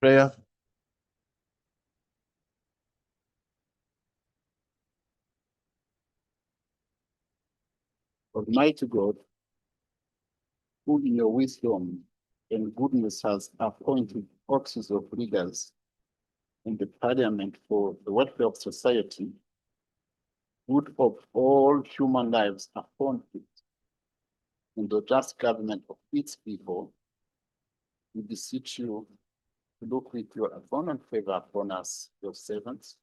Prayer. Almighty God, who in your wisdom and goodness has appointed offices of leaders in the parliament for the welfare of society, good of all human lives upon it, and the just government of its people, we beseech you to look with your abundant favor upon us, your servants,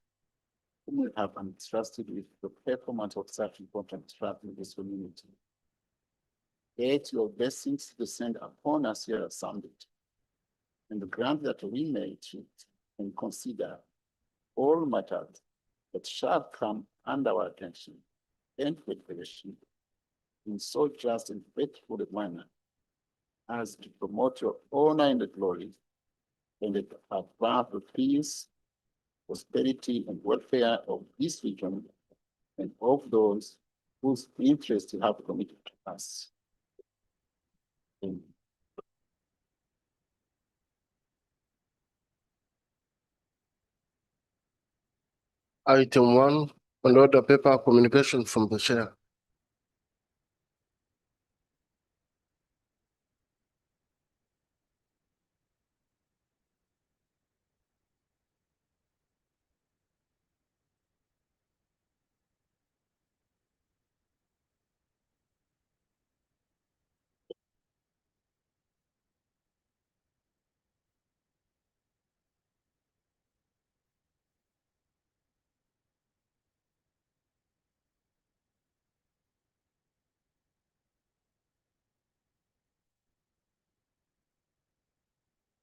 whom we have entrusted with the performance of such important trust in this community. Let your blessings descend upon us here assembled, and grant that we may treat and consider all matters that shall come under our attention and preparation in so just and faithful a manner as to promote your honor and glory, and advance the peace, prosperity, and welfare of this region and of those whose interests you have committed to us. Amen. Item 1, on order paper communication from the chair.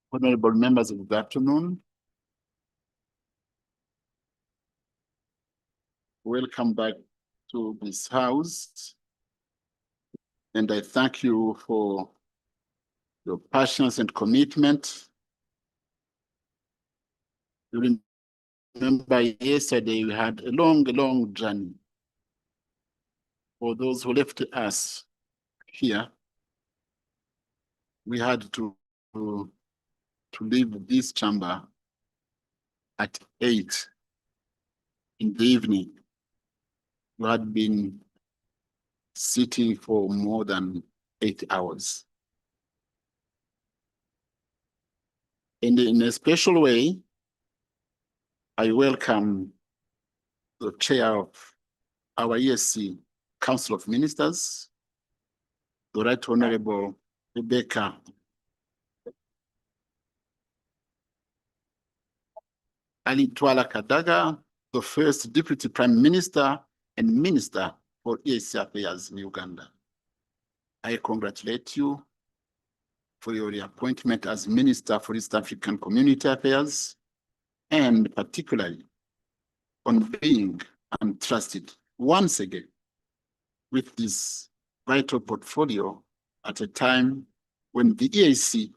Honorable members of the afternoon, welcome back to this house. And I thank you for your passions and commitment. You remember yesterday we had a long journey. For those who left us here, we had to leave this chamber at 8 in the evening. We had been sitting for more than 8 hours. And in a special way, I welcome the chair of our ESC Council of Ministers, the Right Honorable Rebecca Ali Twala Kadaga, the first Deputy Prime Minister and Minister for ESC Affairs in Uganda. I congratulate you for your reappointment as Minister for East African Community Affairs, and particularly on being entrusted once again with this vital portfolio at a time when the EAC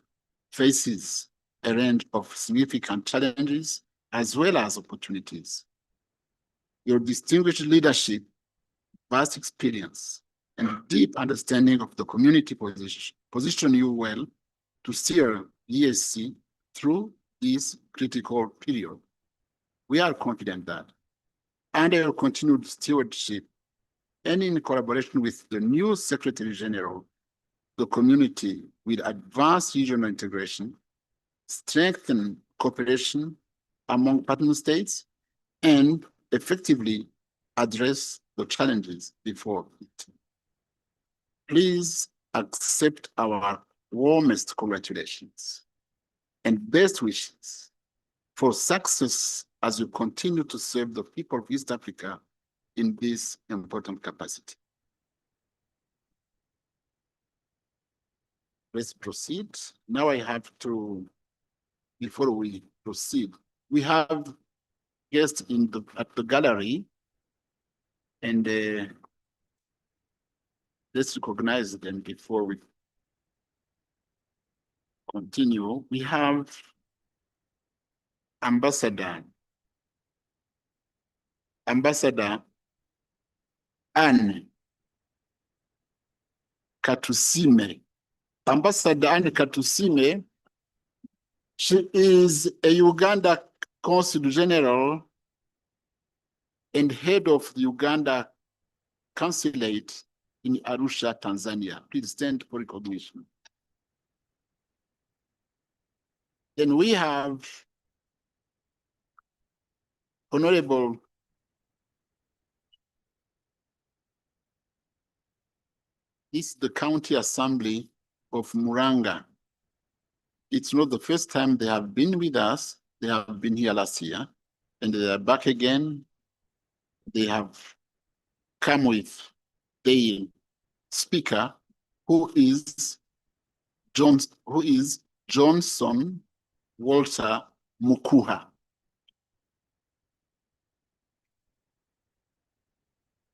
faces a range of significant challenges as well as opportunities. Your distinguished leadership, vast experience, and deep understanding of the community position you well to steer EAC through this critical period. We are confident that under your continued stewardship and in collaboration with the new Secretary General, the community will advance regional integration, strengthen cooperation among partner states, and effectively address the challenges before it. Please accept our warmest congratulations and best wishes for success as you continue to serve the people of East Africa in this important capacity. Let's proceed. Now I have to, before we proceed, we have guests at the gallery, and let's recognize them before we continue. We have Ambassador Anne Katusime. Ambassador Anne Katusime She is a Uganda Consul General and head of the Uganda Consulate in Arusha, Tanzania. Please stand for recognition. Then we have Honorable this is the County Assembly of Muranga. It's not the first time they have been with us. They have been here last year, and they are back again. They have come with the speaker, who is Johnson Walter Mukuha.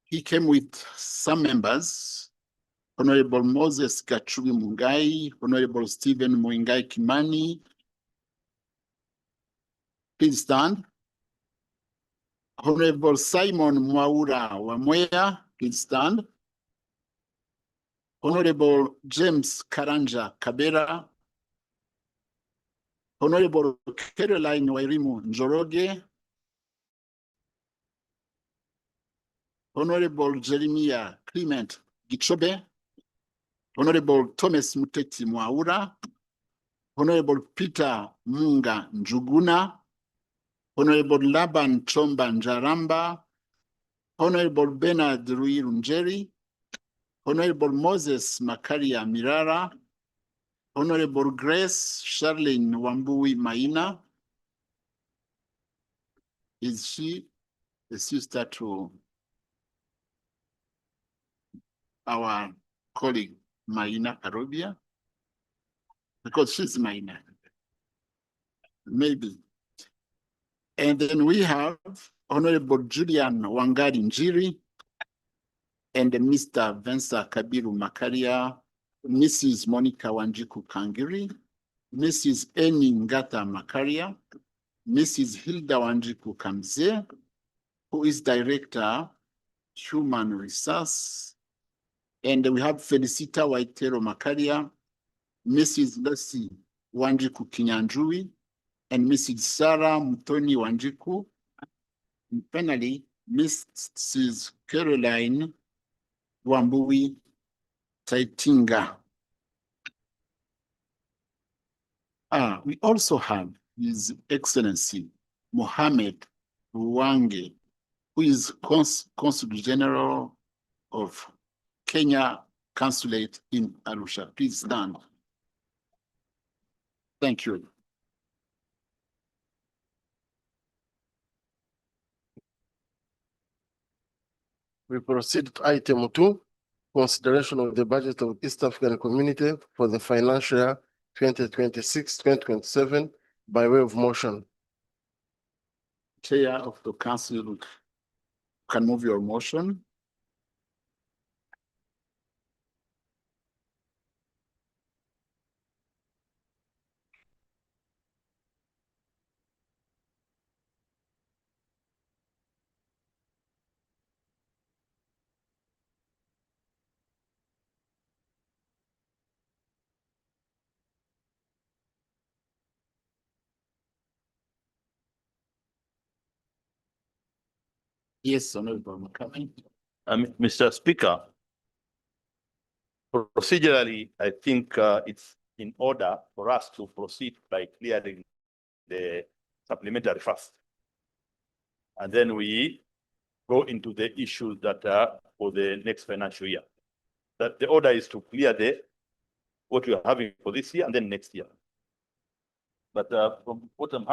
He came with some members, Honorable Moses Gachubi Mungai, Honorable Stephen Muingai Kimani. Please stand. Honorable Simon Mwaura Wamwea, please stand. Honorable James Karanja Kabera. Honorable Caroline Wairimu Njoroge. Honorable Jeremiah Clement Gichobe. Honorable Thomas Muteti Mwaura. Honorable Peter Munga Njuguna. Honorable Laban Chomba Njaramba. Honorable Bernard Ruirunjeri. Honorable Moses Makaria Mirara. Honorable Grace Charlene Wambui Maina. Is she the sister to our colleague Maina Arobia? Because she's Maina. Maybe. And then we have Honorable Julian Wangari Njiri and Mr. Vensa Kabiru Makaria, Mrs. Monica Wanjiku Kangiri, Mrs. Eni Ngata Makaria, Mrs. Hilda Wanjiku Kamze, who is Director, Human Resource. And we have Felicita Waitero Makaria, Mrs. Lucy Wanjiku Kinyanjui, and Mrs. Sarah Mutoni Wanjiku. And finally, Mrs. Caroline Wambui Taitinga. We also have His Excellency Mohammed Ruwange, who is Consul General of Kenya Consulate in Arusha. Please stand. Thank you. We proceed to item 2, consideration of the budget of East African Community for the financial year 2026-2027 by way of motion. Chair of the Council can move your motion. Yes, Honorable McCarthy. Mr. Speaker, procedurally, I think it's in order for us to proceed by clearing the supplementary first. And then we go into the issues that are for the next financial year. That the order is to clear what we are having for this year and then next year. But from what I'm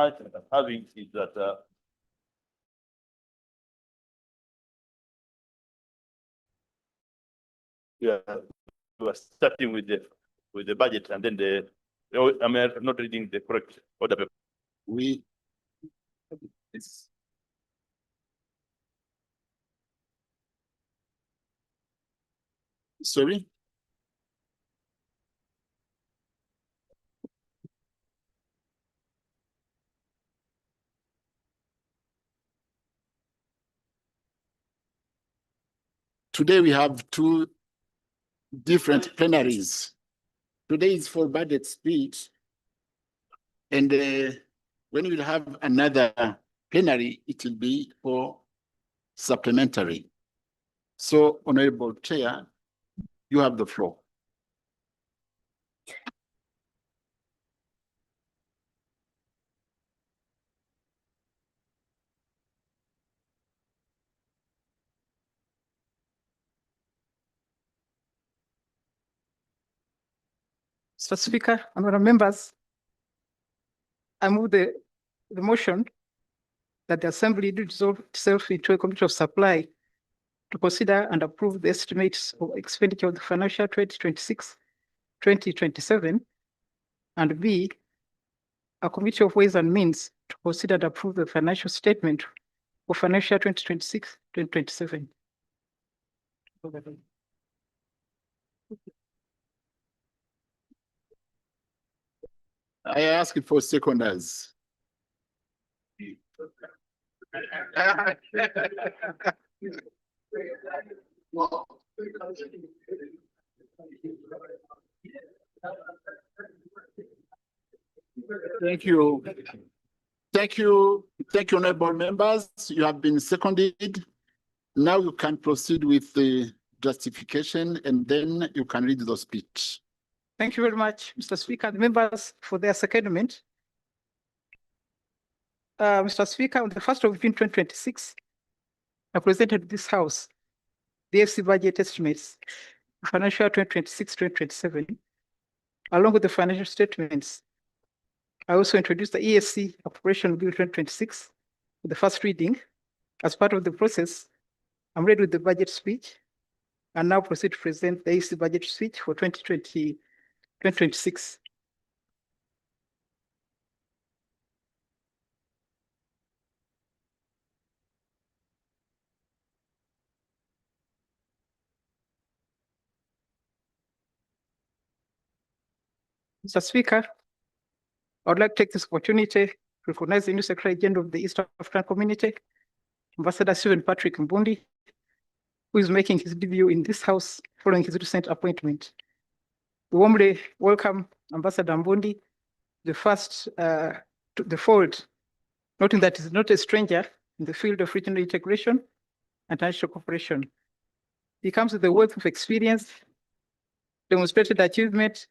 having is that we are starting with the budget and then I'm not reading the correct order paper. Sorry? Today we have two different plenaries. Today is for budget speech, And when we'll have another plenary, it will be for supplementary. So, Honorable Chair, you have the floor. Mr. Speaker, honorable members, I move the motion that the Assembly dissolve itself into a committee of supply to consider and approve the estimates of expenditure of the financial 2026-2027, and B, a committee of ways and means to consider and approve the financial statement for financial 2026-2027. I ask for seconders. Thank you. Thank you, honorable members. You have been seconded. Now you can proceed with the justification and then you can read the speech. Thank you very much, Mr. Speaker, and members for their secondment. Mr. Speaker, on the 1st of June 2026, I presented this House the FC budget estimates for financial 2026-2027, along with the financial statements. I also introduced the ESC Appropriation Bill 2026 for the first reading. As part of the process, I'm ready with the budget speech and now proceed to present the ESC budget speech for 2026. Mr. Speaker, I would like to take this opportunity to recognize the new Secretary General of the East African Community, Ambassador Stephen Patrick Mbundi, who is making his debut in this House following his recent appointment. We warmly welcome Ambassador Mbundi, the first to the fold, noting that he is not a stranger in the field of regional integration and international cooperation. He comes with a wealth of experience, demonstrated achievement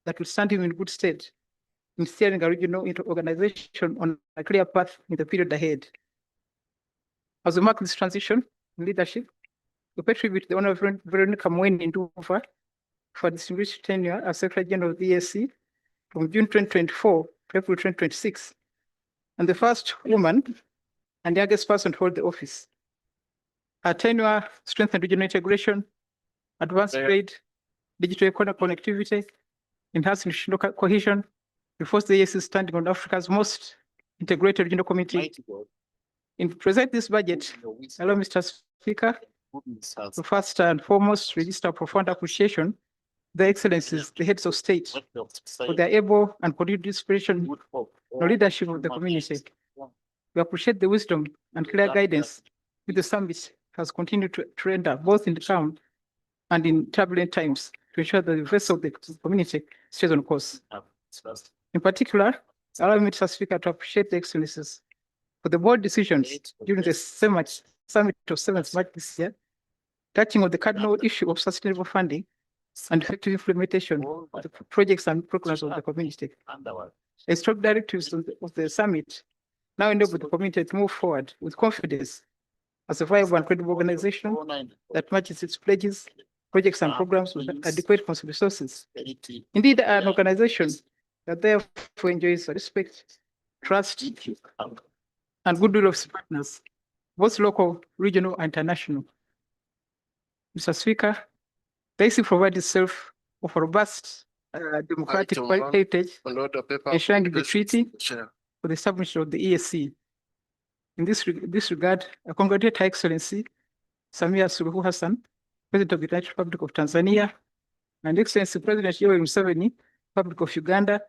that will stand him in good stead in steering a regional organization on a clear path in the period ahead. As we mark this transition in leadership, we pay tribute to the Honorable Veronica Mweni Nduva for a distinguished tenure as Secretary General of the ESC from June 2024 to April 2026, and the first woman and youngest person to hold the office. Her tenure strengthened regional integration, advanced trade, digital economic connectivity, enhanced institutional cohesion, reinforced the ESC standing on Africa's most integrated regional community. In present this budget, allow Mr. Speaker to first and foremost register profound appreciation the excellencies, the heads of state, for their able and continued inspiration and leadership of the community. We appreciate the wisdom and clear guidance which the summit has continued to render both in calm and in turbulent times to ensure that the rest of the community stays on course. In particular, allow me, Mr. Speaker, to appreciate the excellencies for the board decisions during the summit of 7th March this year, touching on the cardinal issue of sustainable funding and effective implementation of the projects and programs of the community. A strong directives of the summit now enable the community to move forward with confidence as a viable and credible organization that matches its pledges, projects and programs with adequate resources. Indeed, an organization that therefore enjoys respect, trust, and goodwill of its partners, both local, regional, and international. Mr. Speaker, the ESC provides itself of a robust democratic heritage, enshrined the treaty for the establishment of the ESC. In this regard, I congratulate Her Excellency Samia Suluhu Hassan, President of the United Republic of Tanzania, and Excellency President Yoweri Museveni, Republic of Uganda,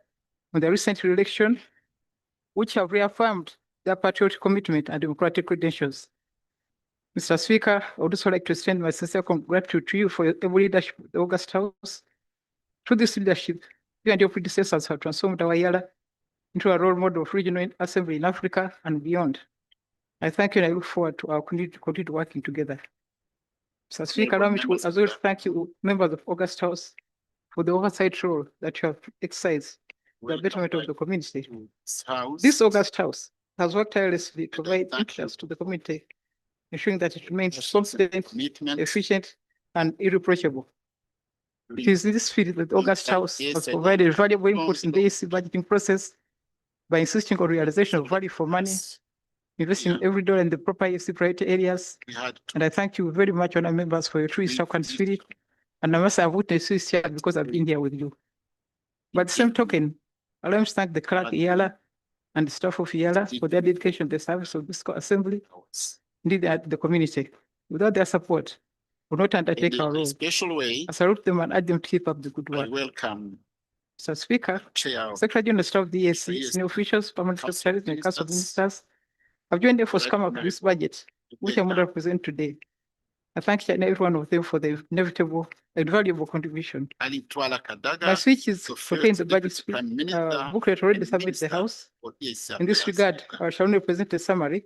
on the recent election, which have reaffirmed their patriotic commitment and democratic credentials. Mr. Speaker, I would also like to extend my sincere gratitude to you for your able leadership of the August House. Through this leadership, you and your predecessors have transformed our Eala into a role model of regional assembly in Africa and beyond. I thank you and I look forward to our continue working together. Mr. Speaker, allow me to as well thank you, members of August House, for the oversight role that you have exercised for the betterment of the community. This August House has worked tirelessly to provide interest to the community, ensuring that it remains competent, efficient, and irreproachable. It is in this spirit that the August House has provided valuable inputs in the EAC budgeting process by insisting on realization of value for money, investing every dollar in the proper EAC priority areas. And I thank you very much, honourable members, for your true stock and spirit. And I must have witnessed this here because I've been here with you. By the same token, allow me to thank the clerk Eala and the staff of Eala for their dedication to the service of this assembly, indeed the community. Without their support, we will not undertake our role. Special way, I salute them and urge them to keep up the good I work. welcome Mr. Speaker, Chair. Secretary General Staff of the EAC, senior officials, permanent secretaries, and Council of Ministers, I've joined them for come up with this budget, which I'm going to present today. I thank each and every one of them for their inevitable and valuable contribution. My speech is contained in the budget booklet already submitted to the House. In this regard, I shall only present a summary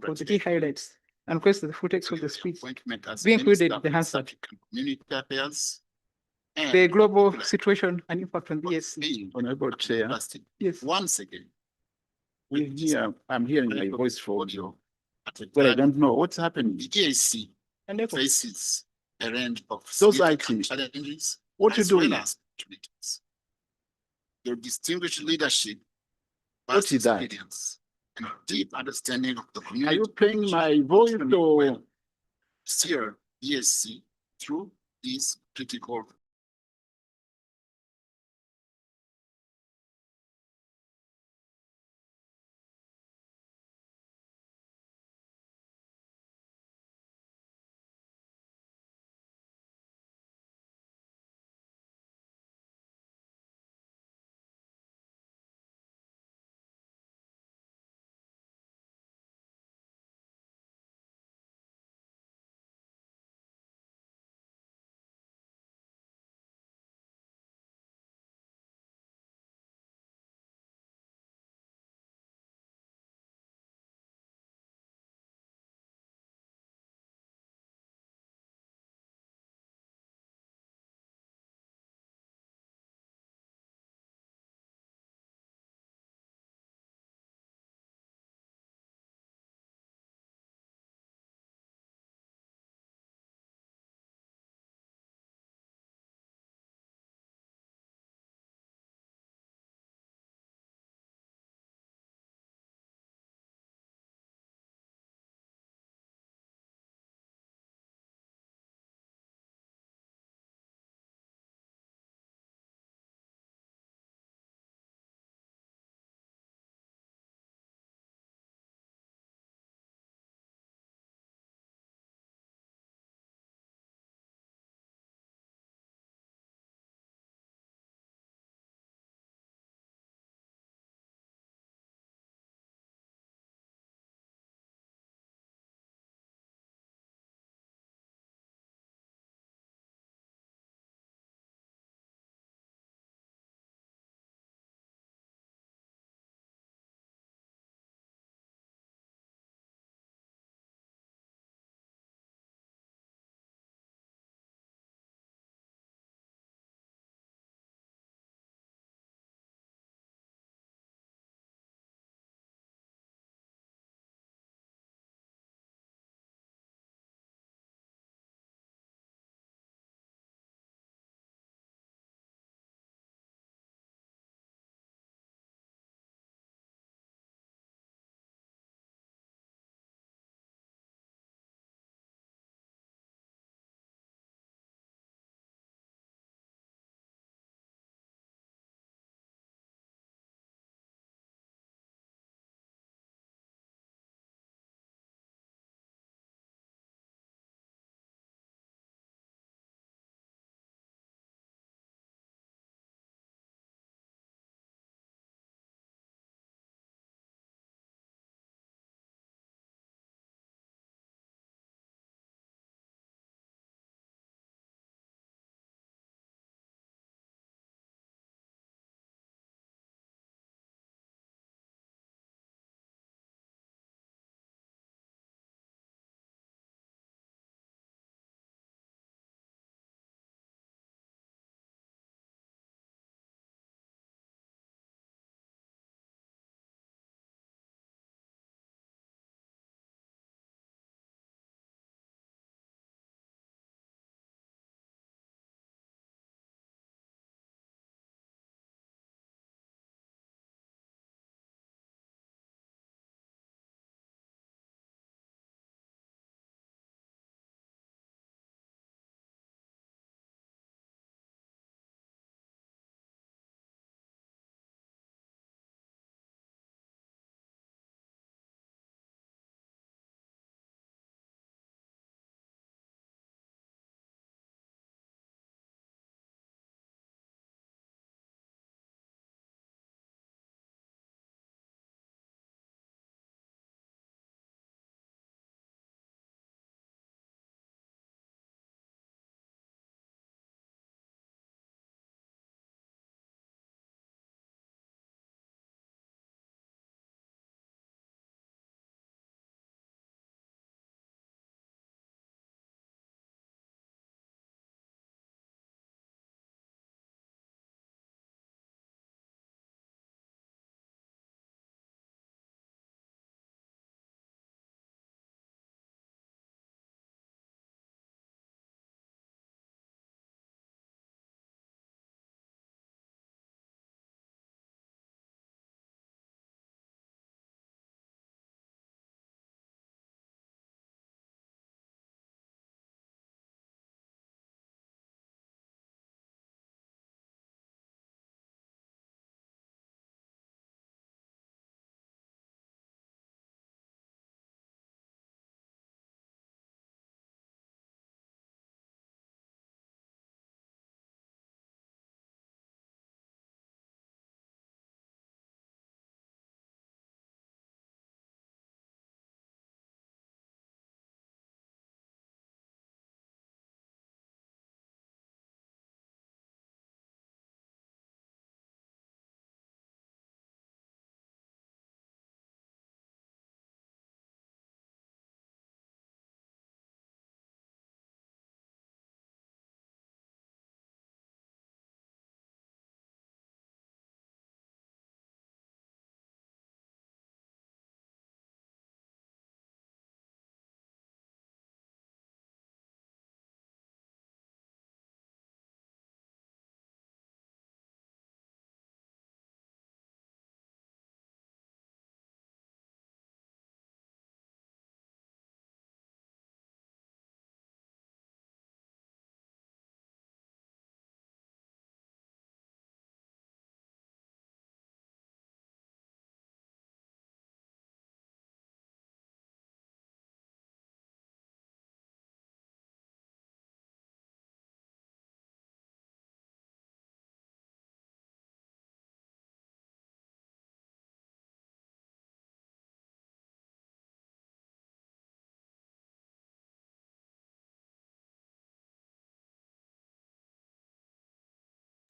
of the key highlights and request that the full text of the speech be included in the Hansard. The global situation and impact on the EAC. Honorable Chair, Yes. once again, I'm hearing my voice for audio. but I don't know what's happening. The EAC And therefore, faces a range of Those significant items. challenges What you as well doing? as opportunities. Your distinguished leadership, What vast is that? experience, and deep understanding of the Are community you playing my voice or? steer EAC through these critical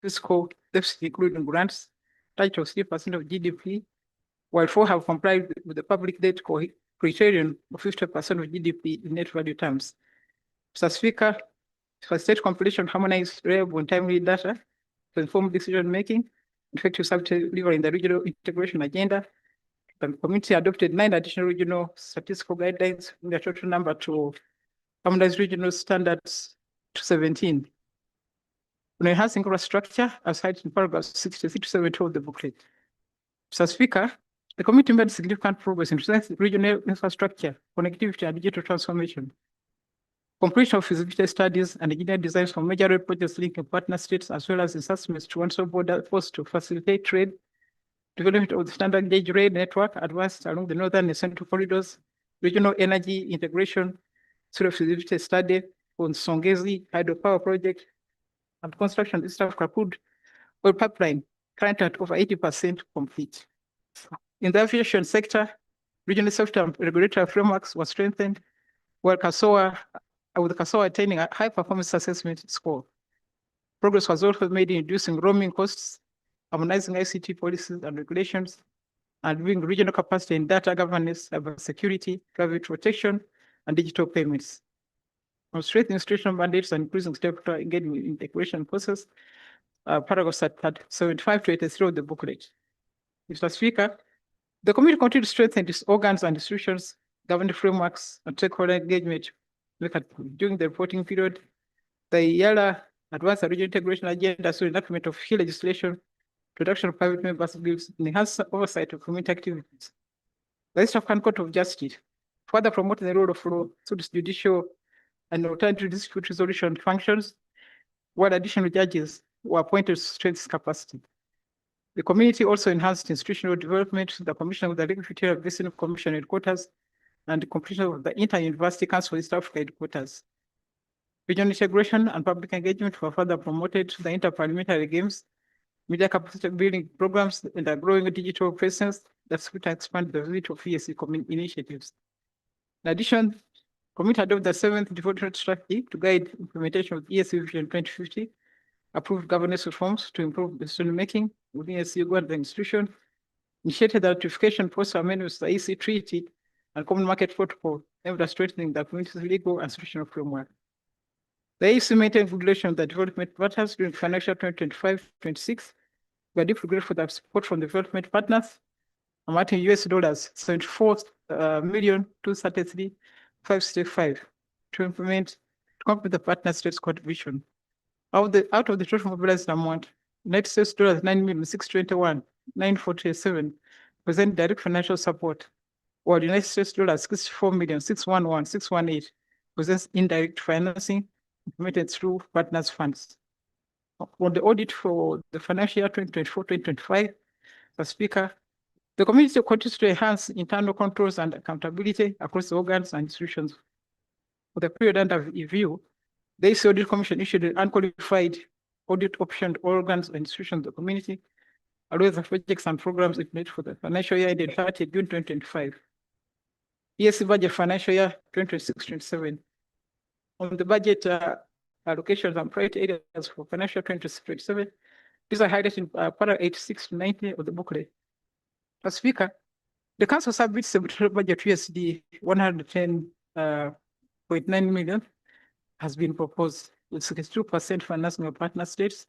fiscal deficit, including grants, touch of 3% of GDP, while 4 have complied with the public debt criterion of 50% of GDP in net value terms. Mr. Speaker, facilitate compilation, harmonized, reliable, and timely data to inform decision-making, effective delivery in the regional integration agenda. The committee adopted 9 additional regional statistical guidelines, in the total number to harmonized regional standards to 17. On enhancing infrastructure, as cited in paragraphs 63 to 72 of the booklet. Mr. Speaker, the committee made significant progress in regional infrastructure, connectivity, and digital transformation. Completion of feasibility studies and engineering designs for major road projects linking partner states, as well as assessments to one-stop border posts to facilitate trade, development of the standard gauge rail network advanced along the northern and central corridors, regional energy integration, sort of feasibility study on Songezi hydropower project, and construction of the East Africa crude oil pipeline, currently at over 80% complete. In the aviation sector, regional safety and regulatory frameworks were strengthened, while with Kasoa attaining a high performance assessment score. Progress was also made in reducing roaming costs, harmonizing ICT policies and regulations, and building regional capacity in data governance, cybersecurity, private protection, and digital payments. On strengthening institutional mandates and increasing stakeholder engagement in the integration process, paragraphs at 75 to 83 of the booklet. Mr. Speaker, the committee continued to strengthen its organs and institutions, governance frameworks, and stakeholder engagement. During the reporting period, the Eala advanced the regional integration agenda through enactment of key legislation, production of private members' bills, and enhanced oversight of community activities. The East African Court of Justice further promoted the role of law through its judicial and alternative dispute resolution functions, while additional judges were appointed to strengthen its capacity. The community also enhanced institutional development through the commission of the Regulatory Basin Commission headquarters and the completion of the Inter-University Council East Africa headquarters. Regional integration and public engagement were further promoted through the Inter-Parliamentary Games, media capacity building programs, and a growing digital presence that will expand the reach of EAC initiatives. In addition, the committee adopted the 7th development strategy to guide implementation of EAC Vision 2050, approved governance reforms to improve decision-making within EAC Uganda institution, initiated the ratification process amendments to the EAC Treaty and Common Market Protocol, aimed at strengthening the community's legal and institutional framework. The EAC maintained regulation of the development partners during financial 2025-26. We are deeply grateful for the support from the development partners, amounting US$ 74,233,565 to implement the partner states' contribution. Out of the total mobilized amount, United States $9,621,947 present direct financial support, while United States $64,611,618 presents indirect financing implemented through partners funds. On the audit for the financial year 2024-2025, the Speaker, the committee continues to enhance internal controls and accountability across the organs and institutions. For the period under review, the EAC Audit Commission issued an unqualified audit option to organs and institutions of the community, as well as the projects and programs implemented for the financial year ended 30 June 2025. EAC budget financial year 2026-27. On the budget allocations and priority areas for financial 2026-27, these are highlighted in paragraph 86 to 90 of the booklet. As Speaker, the Council submits a budget USD 110.9 million has been proposed, with 62% financing of partner states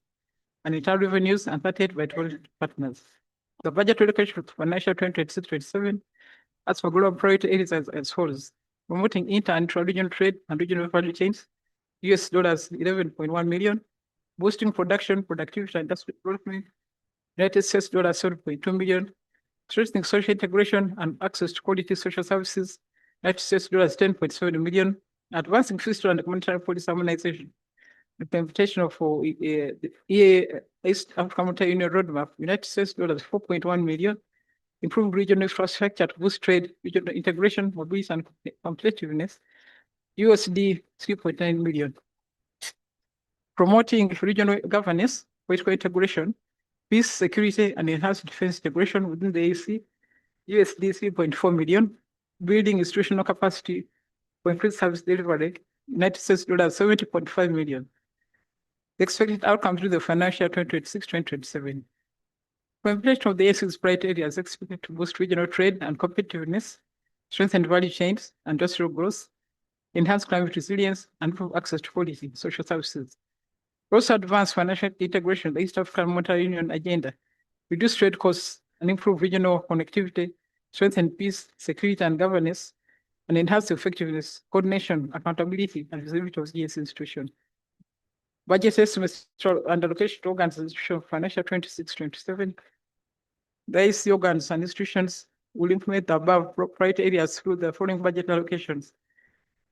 and internal revenues and 38 by 12 partners. The budget allocation for financial 2026-27 as for global priority areas as follows: promoting inter and intra-regional trade and regional value chains, US$ 11.1 million, boosting production, productivity, and industrial development, United States $7.2 million, strengthening social integration and access to quality social services, United States $10.7 million, advancing fiscal and monetary policy harmonization, implementation of the East African Monetary Union Roadmap, United States $4.1 million, improve regional infrastructure to boost trade, regional integration, mobility, and competitiveness, USD 3.9 million. Promoting regional governance, political integration, peace, security, and enhanced defense integration within the EAC, USD 3.4 million, building institutional capacity for increased service delivery, United States $70.5 million. The expected outcome through the financial 2026-2027. Implementation of the AC's priority areas is expected to boost regional trade and competitiveness, strengthen value chains and industrial growth, enhance climate resilience, and improve access to quality social services. Also advance financial integration of the East African Monetary Union agenda, reduce trade costs and improve regional connectivity, strengthen peace, security, and governance, and enhance the effectiveness, coordination, accountability, and visibility of the EAC institution. Budget estimates and allocation to organs and institutions financial 26-27. The EAC organs and institutions will implement the above priority areas through the following budget allocations.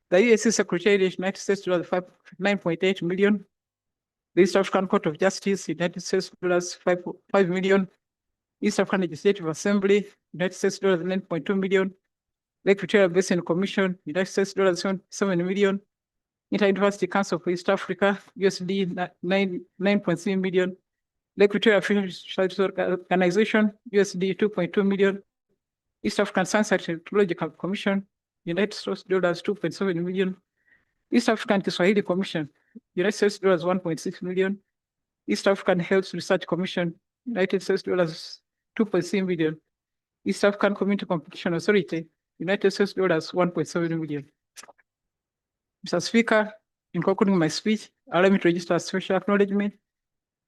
The EAC Secretariat, United States $9.8 million. The East African Court of Justice, United States $5 million. East African Legislative Assembly, United States $9.2 million. Lake Victoria Basin Commission, United States $7 million. Inter-University Council for East Africa, USD 9.3 million. Lake Victoria Fisheries Organization, USD 2.2 million. East African Science and Technological Commission, United States $2.7 million. East African Kiswahili Commission, United States $1.6 million. East African Health Research Commission, United States $2.3 million. East African Community Competition Authority, United States $1.7 million. Mr. Speaker, in concluding my speech, allow me to register a special acknowledgement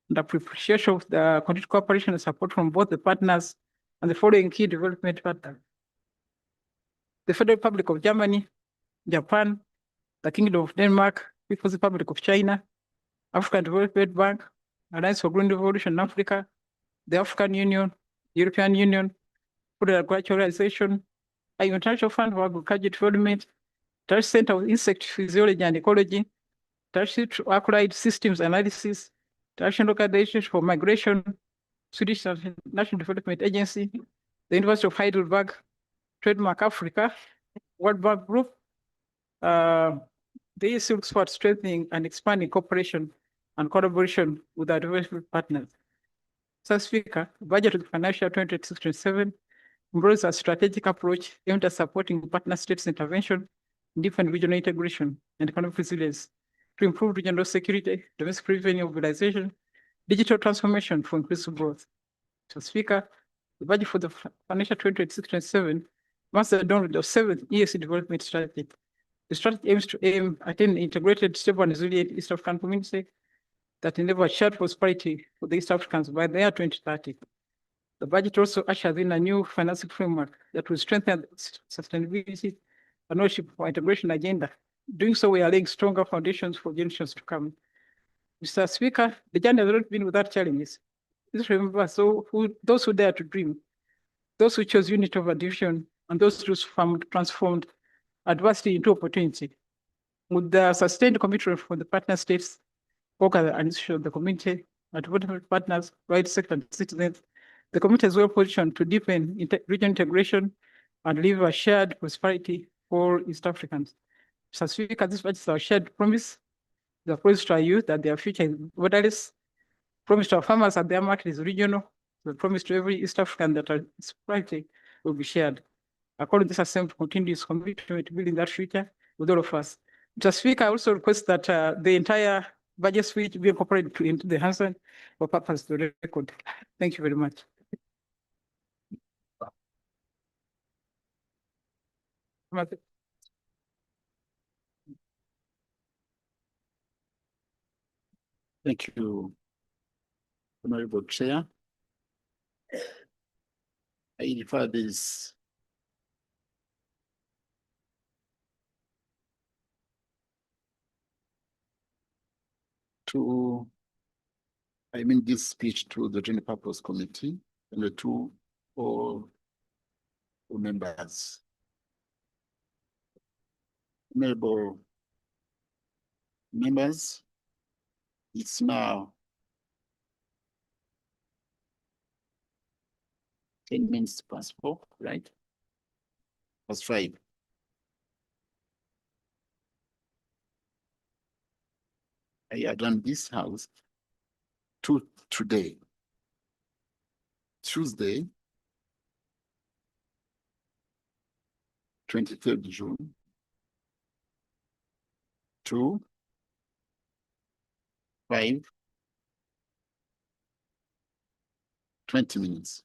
and appreciation of the continued cooperation and support from both the partners and the following key development partners: the Federal Republic of Germany, Japan, the Kingdom of Denmark, People's Republic of China, African Development Bank, Alliance for Green Revolution in Africa, the African Union, European Union, Food and Agriculture Organization, the International Fund for Agriculture Development, Touch Center of Insect Physiology and Ecology, Touch Alkaloid Systems Analysis, International Organization for Migration, Swedish National Development Agency, the University of Heidelberg, Trademark Africa, World Bank Group. The EAC looks for strengthening and expanding cooperation and collaboration with our development partners. Mr. Speaker, the budget of the financial 2026-27 embraces a strategic approach aimed at supporting partner states' intervention in different regional integration and economic resilience to improve regional security, domestic revenue mobilization, digital transformation for inclusive growth. Mr. Speaker, the budget for the financial 2026-27 marks the dawn of the 7th EAC development strategy. The strategy aims to aim at an integrated, stable, and resilient East African community that enables shared prosperity for the East Africans by the year 2030. The budget also ushers in a new financing framework that will strengthen sustainability and ownership for integration agenda. Doing so, we are laying stronger foundations for generations to come. Mr. Speaker, the journey has not been without challenges. Please remember those who dare to dream, those who chose unity over division, and those who transformed adversity into opportunity. With the sustained commitment from the partner states, workers and institutions of the community, and development partners, private sector, and citizens, the community is well positioned to deepen regional integration and deliver shared prosperity for East Africans. Mr. Speaker, this budget is our shared promise. The promise to our youth that their future is borderless. Promise to our farmers that their market is regional. The promise to every East African that our prosperity will be shared. According to this assembly, continue its commitment to building that future with all of us. Mr. Speaker, I also request that the entire budget speech be incorporated into the Hanson for purpose to the record. Thank you very much. Thank you, Honorable Chair. I refer this this speech to the General Purpose Committee and the two members. Honorable members, it's now 10 minutes past 4, right? Past 5. I adjourn this house to today, Tuesday, 23rd June, to 5, 20 minutes.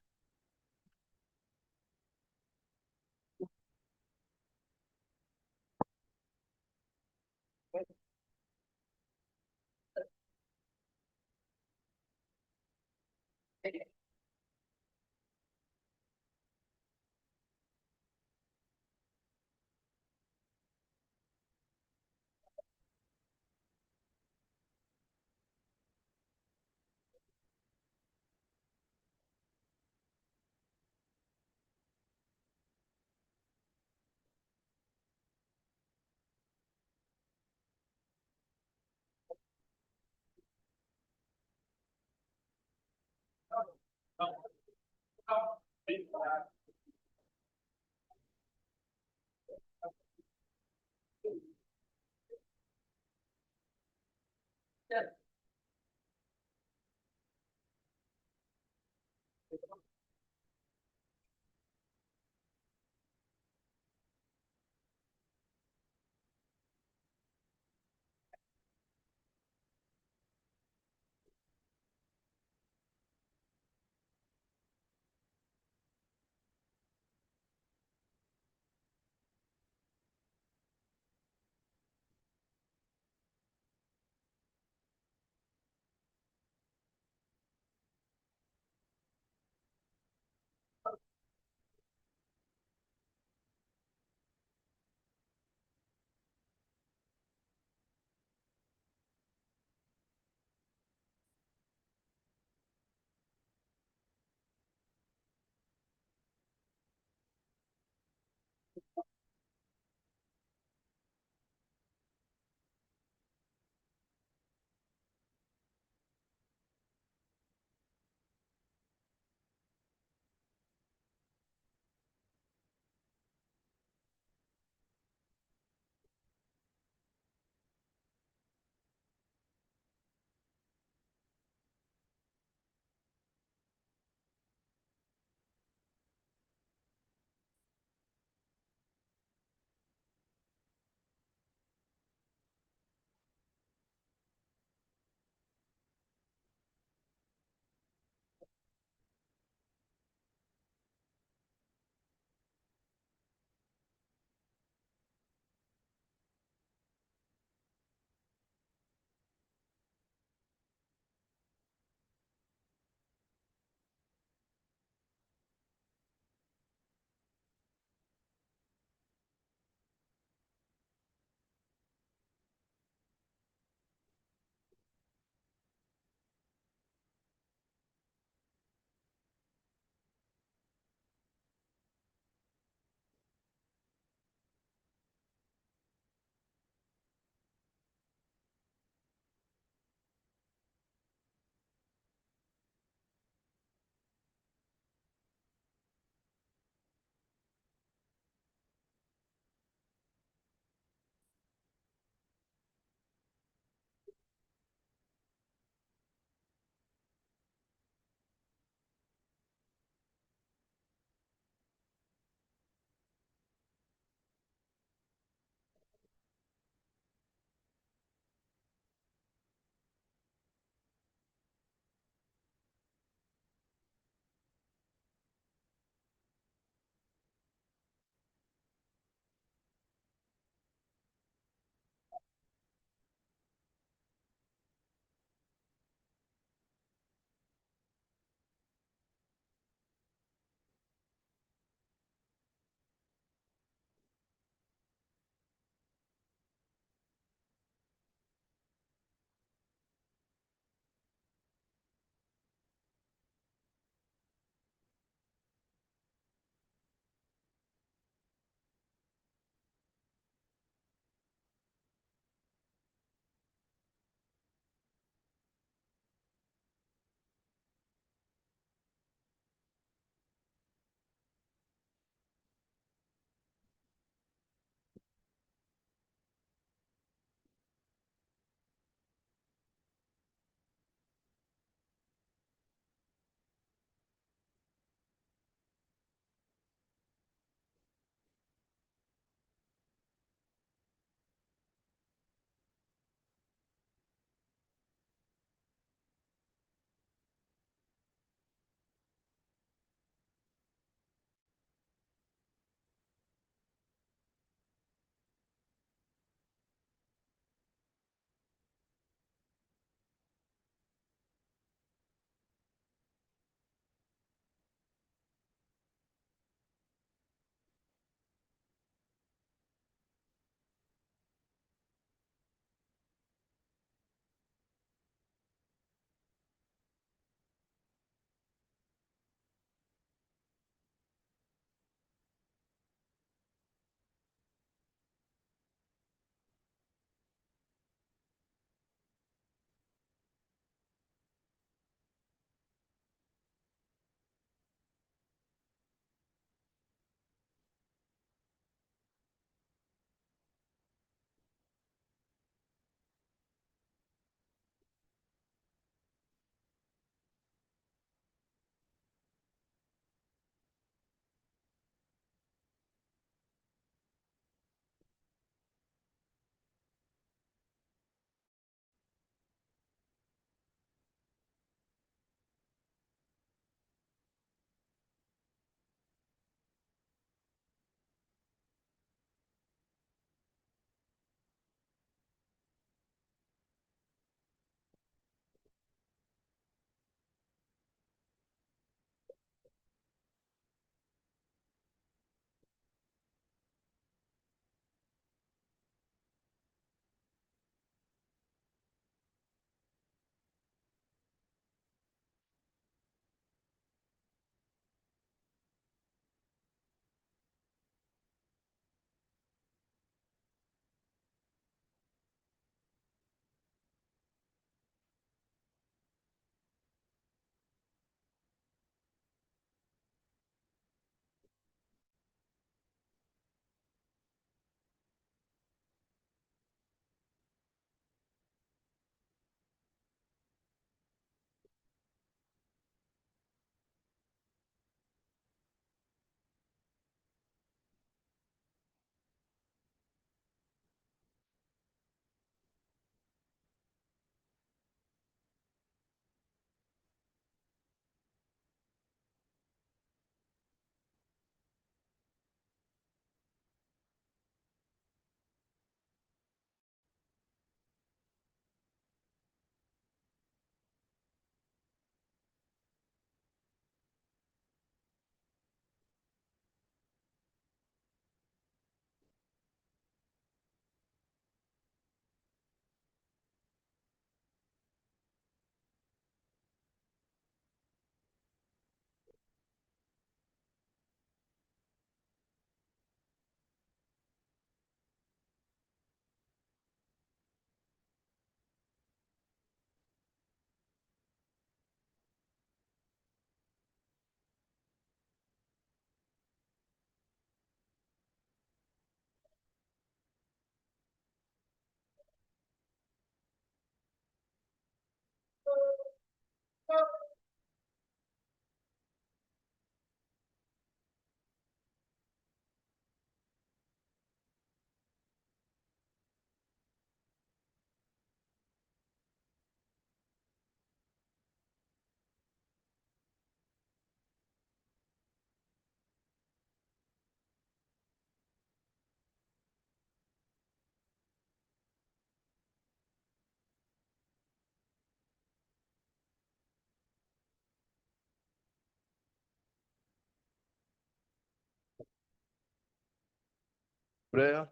Prayer.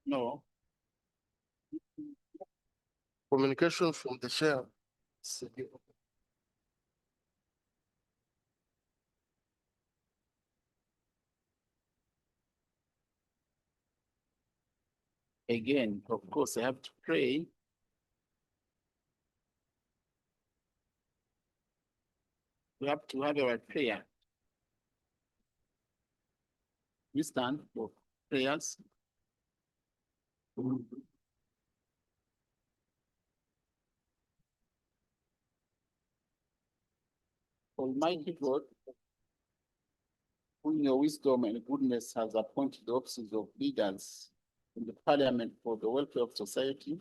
No. Communication from the chair. Again, of course, I have to pray. We have to have our prayer. We stand for prayers. Almighty God, who in your wisdom and goodness has appointed the offices of leaders in the parliament for the welfare of society,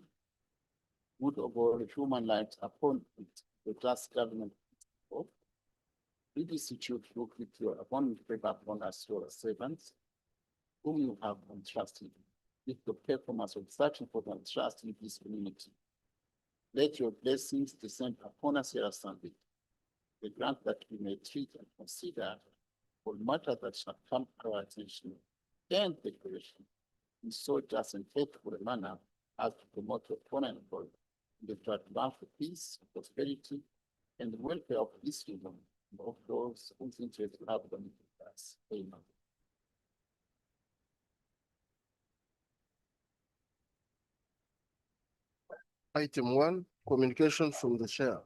good of all human lives upon it, the just government of. We beseech you to look with your abundant favor upon us, your servants, whom you have entrusted with the performance of such important trust in this community. Let your blessings descend upon us here assembly. We grant that we may treat and consider all matters that shall come to our attention and declaration in so just and faithful a manner as to promote your honor and glory, and to advance the peace, prosperity, and the welfare of this kingdom and of those whose interests you have committed to us. Amen. Item 1, communication from the chair.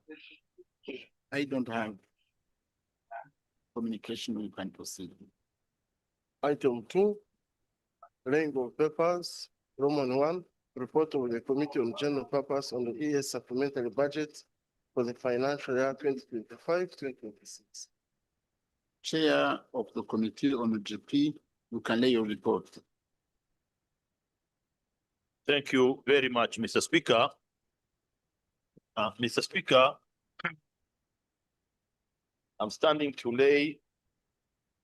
I don't have communication, we can proceed. Item 2, laying of papers. Roman 1, report of the Committee on General Purpose on the ES supplementary budget for the financial year 2025-2026. Chair of the Committee on GP, you can lay your report. Thank you very much, Mr. Speaker. Mr. Speaker, I'm standing to lay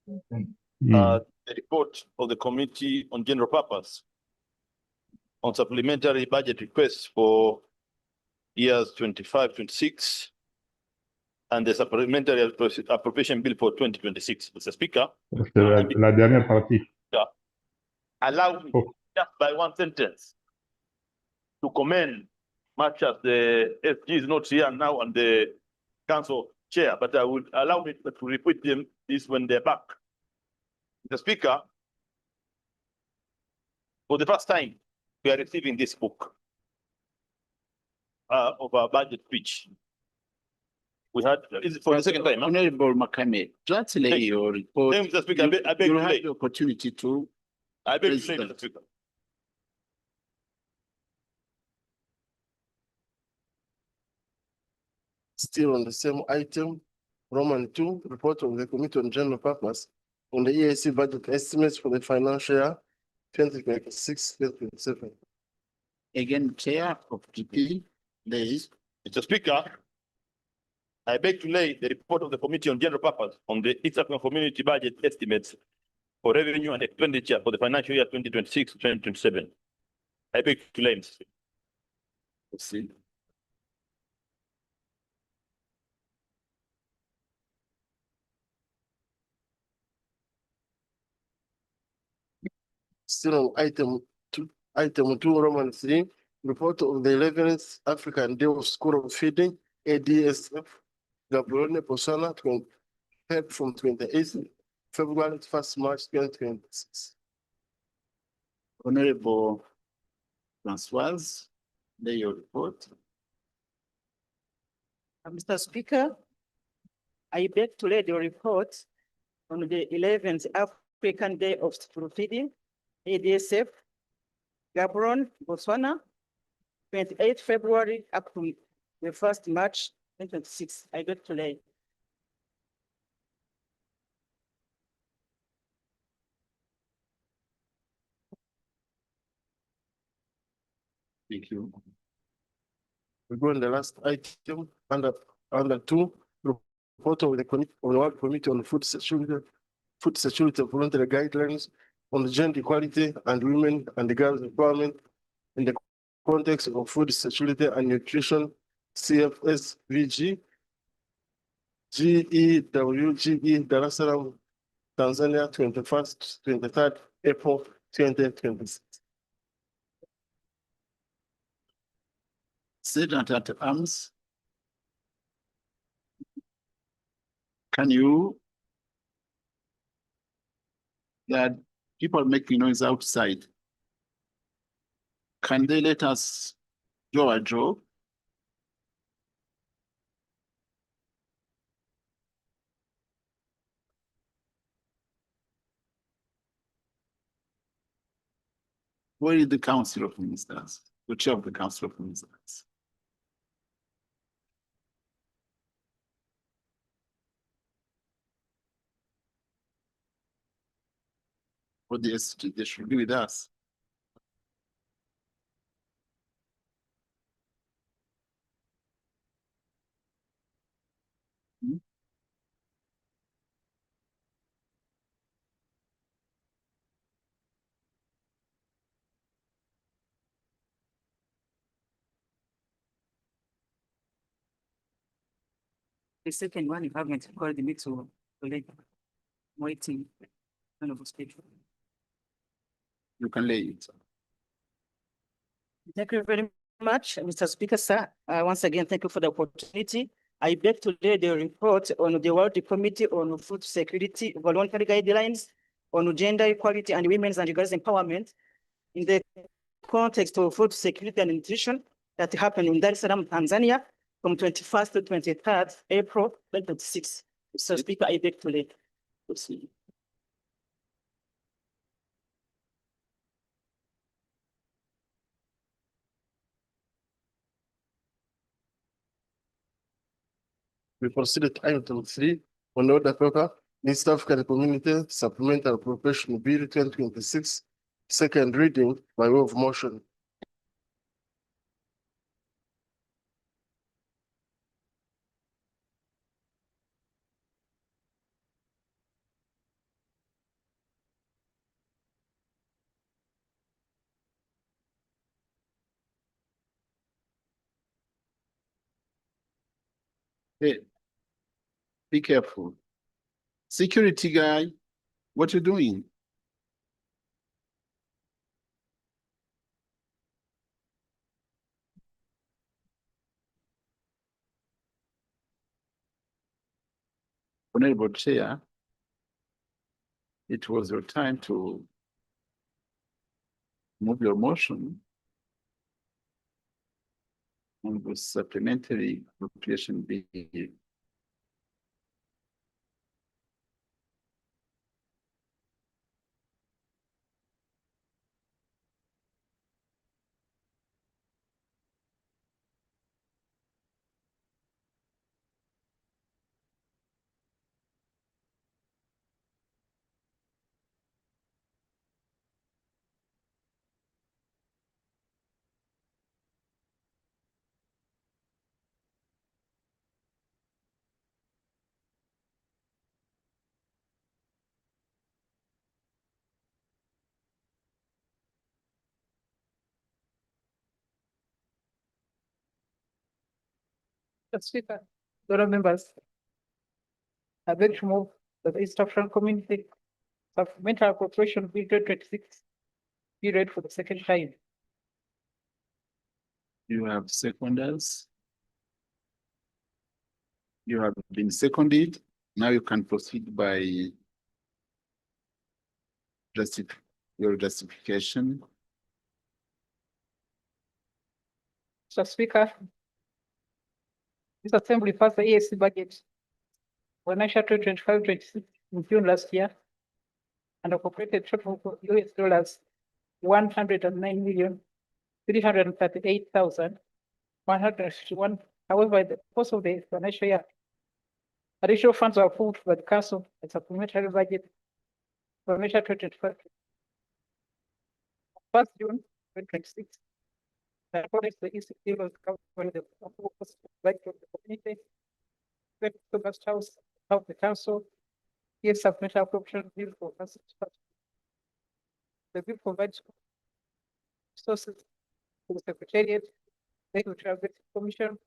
the report of the Committee on General Purpose on supplementary budget requests for years 25-26 and the supplementary appropriation bill for 2026. Mr. Speaker, la dernière partie. allow me just by one sentence to commend, much as the SG is not here now and the council chair, but I would allow me to repeat them this when they're back. Mr. Speaker, for the first time, we are receiving this book of our budget speech. We had, is it for the second time? Huh? Honorable Makame, just lay your report. Thank you, Mr. Speaker. I beg You to have lay. the opportunity to. I beg to lay, President. Mr. Speaker. Still on the same item, Roman 2, report of the Committee on General Purpose on the EAC budget estimates for the financial year 2026-2027. Again, Chair of GP, lays. Mr. Speaker, I beg to lay the report of the Committee on General Purpose on the East African Community budget estimates for revenue and expenditure for the financial year 2026-2027. I beg to lay, Mr. Speaker. Proceed. Still on item 2, Roman 3, report of the 11th African Day of School of Feeding, ADSF, Gaborone, Botswana, held from 28th February to 1st March 2026. Honorable Francoise, lay your report. Mr. Speaker, I beg to lay the report on the 11th African Day of School Feeding, ADSF, Gaborone, Botswana, 28th February up to the 1st March 2026. I beg to lay. Thank you. We go on the last item under 2, report of the World Committee on Food Security voluntary guidelines on the gender equality and women and the girls' empowerment in the context of food security and nutrition, CFSVG, GEWGE, Dar es Salaam, Tanzania, 21st, 23rd April 2026. Sergeant at Arms, can you? There are people making noise outside. Can they let us do our job? Where is the Council of Ministers? The chair of the Council of Ministers? For the SG, they should be with us. The second one, you haven't called me to waiting. Kind of schedule. You can lay it. Thank you very much, Mr. Speaker, sir. Once again, thank you for the opportunity. I beg to lay the report on the World Committee on Food Security Voluntary Guidelines on Gender Equality and Women's and Girls Empowerment in the context of food security and nutrition that happened in Dar es Salaam, Tanzania, from 21st to 23rd April 2026. Mr. Speaker, I beg to lay. Proceed. We proceeded to item 3 on order paper, East African Community Supplemental Appropriation Bill 2026, second reading by way of motion. Hey, be careful. Security guy, what you doing? Honorable Chair, it was your time to move your motion on the supplementary appropriation bill. Mr. Speaker, fellow members, I beg to move that the East African Community Supplemental Appropriation Bill 2026 be read for the second time. You have seconders. You have been seconded. Now you can proceed by your justification. Mr. Speaker, this Assembly passed the EAC budget for financial 2025-26 in June last year and appropriated total for US$ 109,338,151. However, in the course of the financial year, additional funds were approved by the Council as supplementary budget for financial 2025. 1st June 2026. According to the ECT was covered the budget of the community, the First House of the Council, here supplementary appropriation bill for us. The bill provides sources to the Secretariat, Regulatory Commission,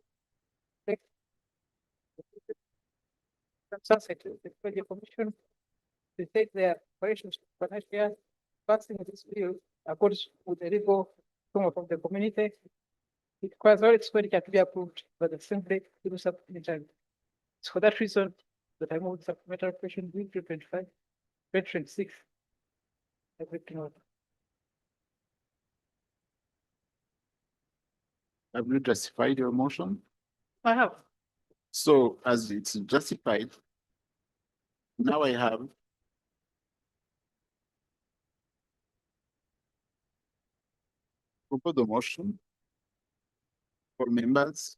Sunset, the Commission, to take their operations to financial year, passing this bill according with the legal framework of the community. It requires all expenditure to be approved by the Assembly to do supplementary. It's for that reason that I moved supplementary appropriation bill 2025, 2026. Have you justified your motion? I have. So as it's justified, now I have propose the motion for members.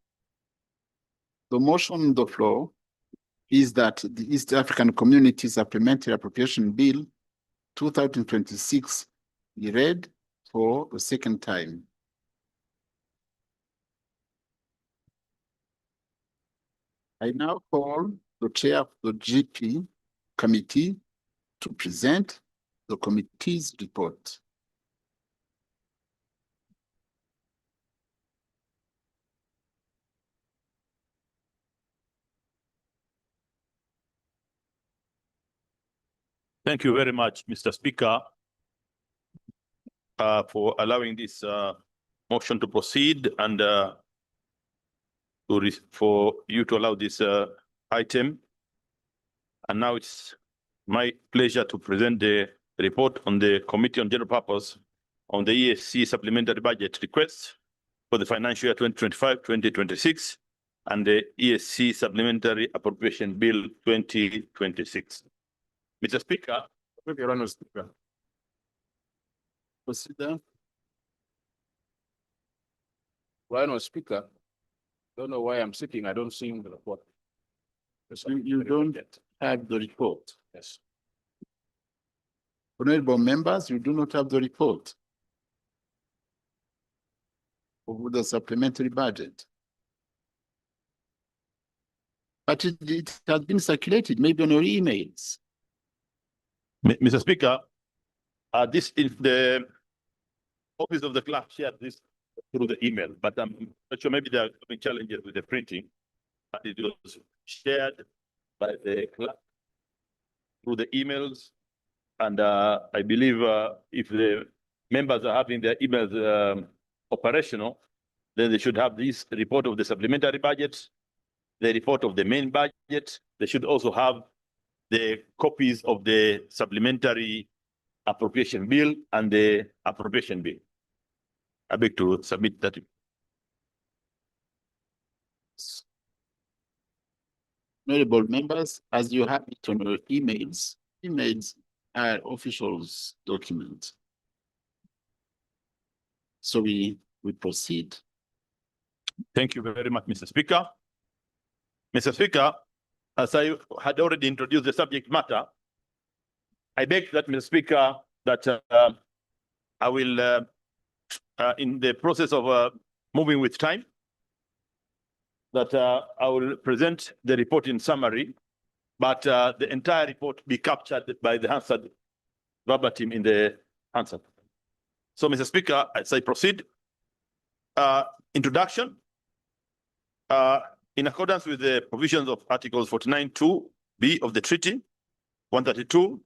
The motion on the floor is that the East African Community Supplementary Appropriation Bill 2026 be read for the second time. I now call the chair of the GP committee to present the committee's report. Thank you very much, Mr. Speaker, for allowing this motion to proceed and for you to allow this item. And now it's my pleasure to present the report on the Committee on General Purpose on the ESC supplementary budget request for the financial year 2025-2026 and the ESC supplementary appropriation bill 2026. Mr. Speaker, Consider. Well, Speaker, don't know why I'm sitting. I don't see the report. You don't have the report. Yes. Honorable members, you do not have the report of the supplementary budget. But it has been circulated, maybe on your emails. Mr. Speaker, this is the office of the clerk shared this through the email, but I'm not sure maybe there are challenges with the printing. But it was shared by the clerk through the emails. And I believe if the members are having their emails operational, then they should have this report of the supplementary budget, the report of the main budget. They should also have the copies of the supplementary appropriation bill and the appropriation bill. I beg to submit that. Honorable members, as you have it on your emails, emails are officials' documents. So we proceed. Thank you very much, Mr. Speaker. Mr. Speaker, as I had already introduced the subject matter, I beg that, Mr. Speaker, that I will, in the process of moving with time, that I will present the report in summary, but the entire report be captured by the Hansard verbatim in the answer. So, Mr. Speaker, as I proceed, introduction. In accordance with the provisions of Articles 49(2)(b) of the Treaty, 132,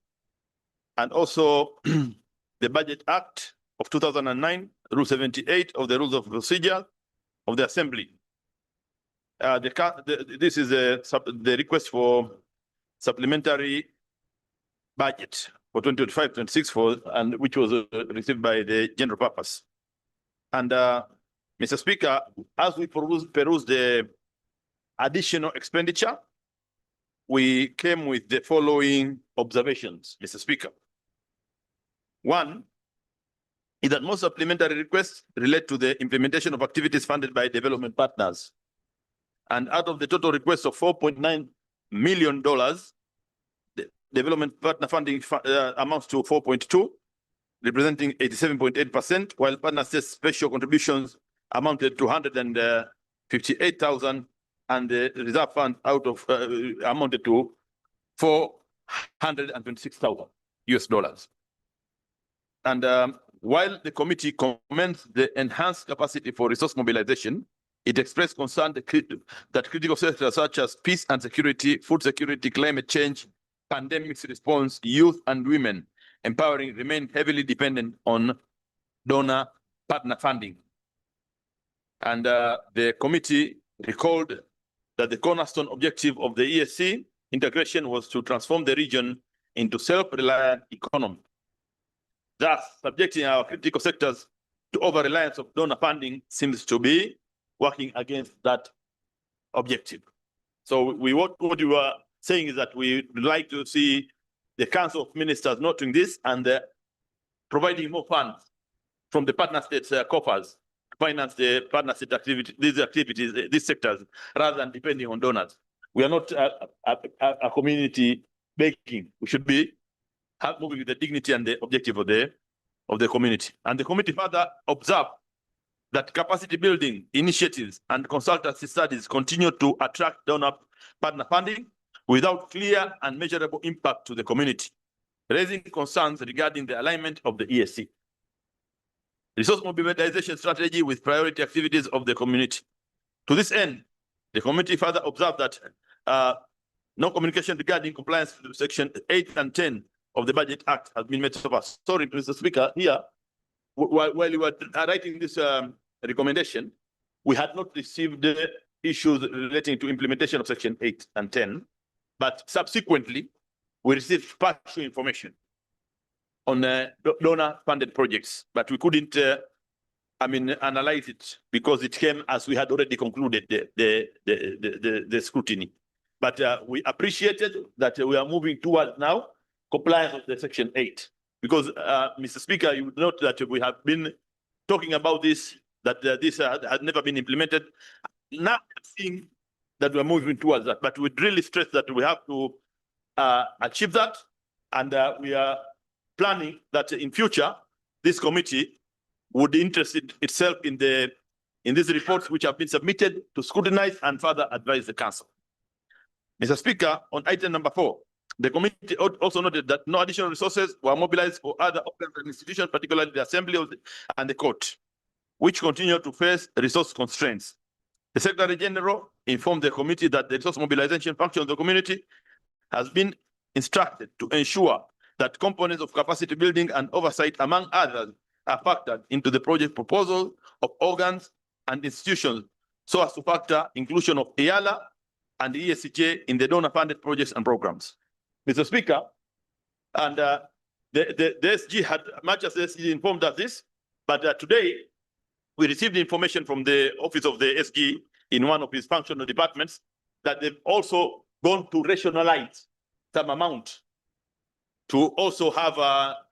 and also the Budget Act of 2009, Rule 78 of the Rules of Procedure of the Assembly. This is the request for supplementary budget for 2025-26 and which was received by the general purpose. And Mr. Speaker, as we peruse the additional expenditure, we came with the following observations, Mr. Speaker. One is that most supplementary requests relate to the implementation of activities funded by development partners. And out of the total requests of $4.9 million, the development partner funding amounts to 4.2, representing 87.8%, while partner states special contributions amounted to 158,000, and the reserve fund out of amounted to $426,000. And while the committee commends the enhanced capacity for resource mobilization, it expressed concern that critical sectors such as peace and security, food security, climate change, pandemic response, youth and women empowering remain heavily dependent on donor partner funding. And the committee recalled that the cornerstone objective of the ESC integration was to transform the region into self-reliant economy. Thus, subjecting our critical sectors to over-reliance of donor funding seems to be working against that objective. So what you are saying is that we would like to see the Council of Ministers noting this and providing more funds from the partner states coffers to finance the partner state activity, these sectors, rather than depending on donors. We are not a community begging. We should be moving with the dignity and the objective of the community. And the committee further observed that capacity building initiatives and consultancy studies continue to attract donor partner funding without clear and measurable impact to the community, raising concerns regarding the alignment of the ESC. Resource mobilization strategy with priority activities of the community. To this end, the committee further observed that no communication regarding compliance with Section 8 and 10 of the Budget Act has been made so far. Sorry, Mr. Speaker, here, while you were writing this recommendation, we had not received the issues relating to implementation of Section 8 and 10, but subsequently, we received partial information on donor-funded projects, but we couldn't, analyze it because it came as we had already concluded the scrutiny. But we appreciated that we are moving towards now compliance of the Section 8, because, Mr. Speaker, you would note that we have been talking about this, that this had never been implemented. Now seeing that we are moving towards that, but we really stress that we have to achieve that, and we are planning that in future, this committee would interest itself in these reports which have been submitted to scrutinize and further advise the council. Mr. Speaker, on item number 4, the committee also noted that no additional resources were mobilized for other organs and institutions, particularly the Assembly and the Court, which continue to face resource constraints. The Secretary General informed the committee that the resource mobilization function of the community has been instructed to ensure that components of capacity building and oversight, among others, are factored into the project proposal of organs and institutions so as to factor inclusion of Eala and the ESCJ in the donor-funded projects and programs. Mr. Speaker, and the SG had, much as the SG informed us this, but today we received information from the office of the SG in one of his functional departments that they've also gone to rationalize some amount to also have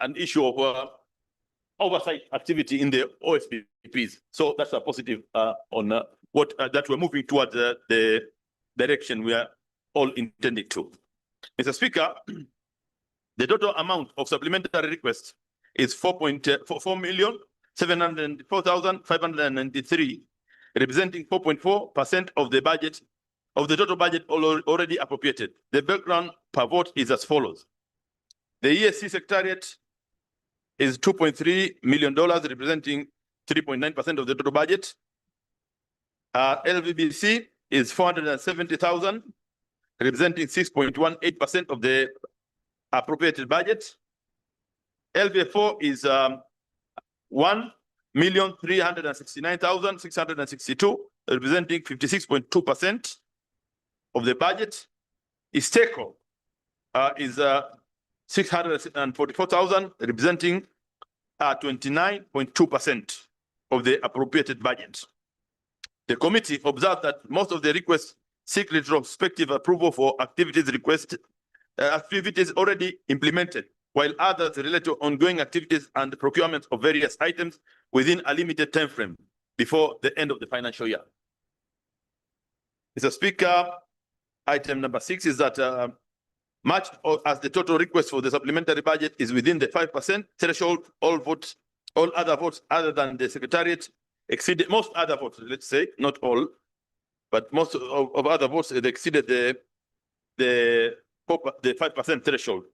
an issue of oversight activity in the OSPPs. So that's a positive on what that we're moving towards the direction we are all intended to. Mr. Speaker, the total amount of supplementary requests is 4,704,593, representing 4.4% of the budget, of the total budget already appropriated. The background per vote is as follows. The ESC Secretariat is $2.3 million, representing 3.9% of the total budget. LVBC is 470,000, representing 6.18% of the appropriated budget. LVF4 is 1,369,662, representing 56.2% of the budget. ISTECO is 644,000, representing 29.2% of the appropriated budget. The committee observed that most of the requests seek retrospective approval for activities already implemented, while others relate to ongoing activities and procurement of various items within a limited time frame before the end of the financial year. Mr. Speaker, item number 6 is that much as the total request for the supplementary budget is within the 5% threshold, all other votes other than the Secretariat exceeded, most other votes, let's say, not all, but most of other votes exceeded the 5% threshold.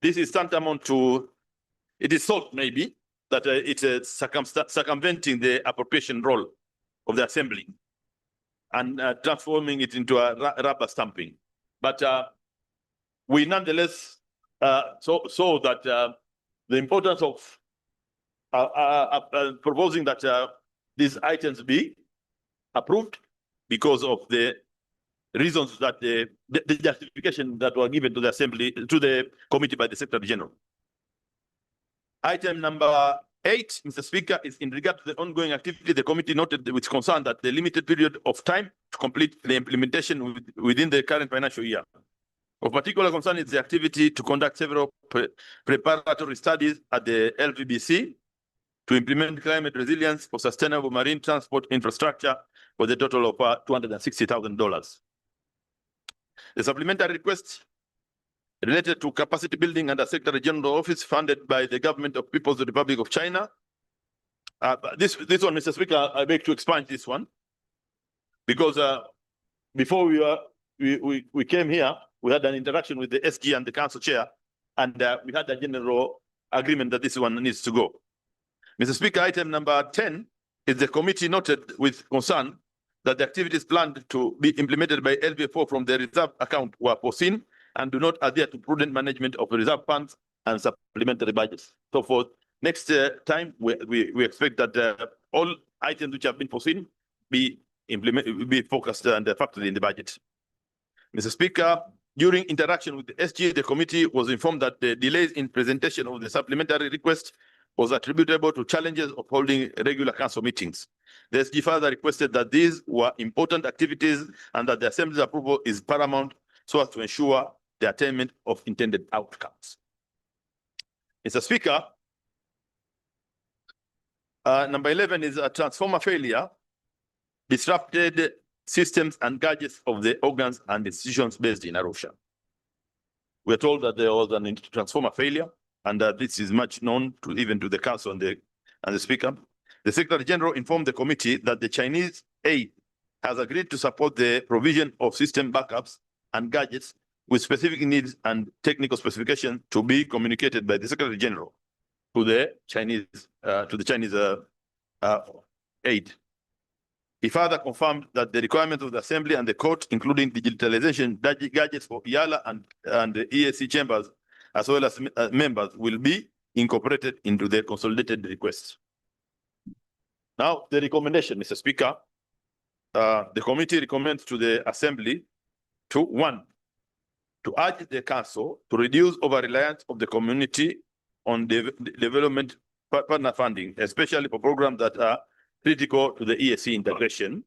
This is tantamount to, it is thought maybe that it's circumventing the appropriation role of the Assembly and transforming it into a rubber stamping. But we nonetheless so that the importance of proposing that these items be approved because of the reasons that the justification that were given to the assembly, to the committee by the Secretary General. Item number 8, Mr. Speaker, is in regard to the ongoing activity. The committee noted with concern that the limited period of time to complete the implementation within the current financial year. Of particular concern is the activity to conduct several preparatory studies at the LVBC to implement climate resilience for sustainable marine transport infrastructure for the total of $260,000. The supplementary request related to capacity building under Secretary General Office funded by the Government of People's Republic of China. This one, Mr. Speaker, I beg to expand this one because before we came here, we had an interaction with the SG and the council chair, and we had a general agreement that this one needs to go. Mr. Speaker, item number 10 is the committee noted with concern that the activities planned to be implemented by LVFO from the reserve account were foreseen and do not adhere to prudent management of the reserve funds and supplementary budgets. So for next time, we expect that all items which have been foreseen be focused and factored in the budget. Mr. Speaker, during interaction with the SG, the committee was informed that the delays in presentation of the supplementary request was attributable to challenges of holding regular council meetings. The SG further requested that these were important activities and that the Assembly's approval is paramount so as to ensure the attainment of intended outcomes. Mr. Speaker, number 11 is a transformer failure, disrupted systems and gadgets of the organs and institutions based in Arusha. We are told that there was an transformer failure, and this is much known even to the council and the speaker. The Secretary General informed the committee that the Chinese aid has agreed to support the provision of system backups and gadgets with specific needs and technical specifications to be communicated by the Secretary General to the Chinese aid. He further confirmed that the requirements of the Assembly and the Court, including digitalization gadgets for Eala and the EAC chambers, as well as members, will be incorporated into the consolidated request. Now, the recommendation, Mr. Speaker, the committee recommends to the Assembly to, 1, to urge the Council to reduce over-reliance of the community on development partner funding, especially for programs that are critical to the EAC integration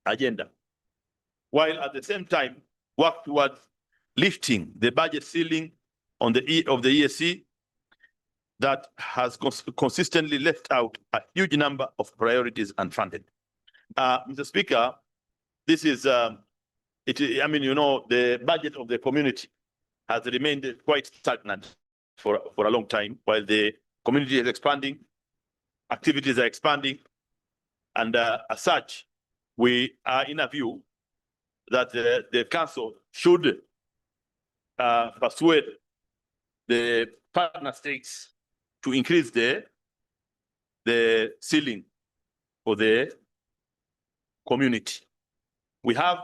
agenda, while at the same time work towards lifting the budget ceiling on the EAC that has consistently left out a huge number of priorities unfunded. Mr. Speaker, this is, the budget of the community has remained quite stagnant for a long time, while the community is expanding, activities are expanding, and as such, we are in a view that the council should persuade the partner states to increase the ceiling for the community. We have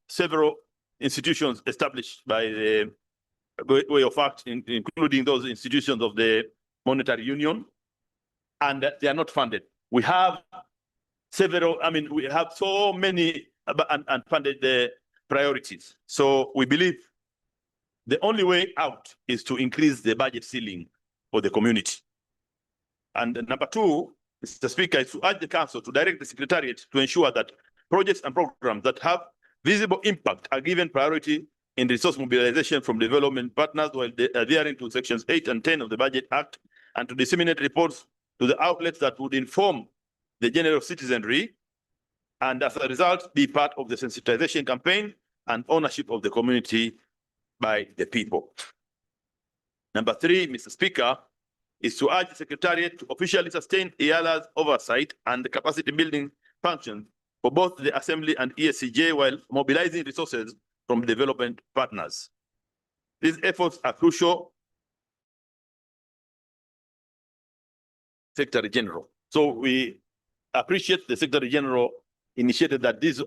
several institutions established by the way of act, including those institutions of the Monetary Union, and they are not funded. We have several, we have so many unfunded priorities. So we believe the only way out is to increase the budget ceiling for the community. And number 2, Mr. Speaker, is to urge the Council to direct the Secretariat to ensure that projects and programs that have visible impact are given priority in resource mobilization from development partners while adhering to sections 8 and 10 of the Budget Act, and to disseminate reports to the outlets that would inform the general citizenry, and as a result, be part of the sensitization campaign and ownership of the community by the people. Number 3, Mr. Speaker, is to urge the Secretariat to officially sustain Eala's oversight and the capacity building functions for both the Assembly and ESCJ while mobilizing resources from development partners. These efforts are crucial, Secretary General. So we appreciate the Secretary General initiated that this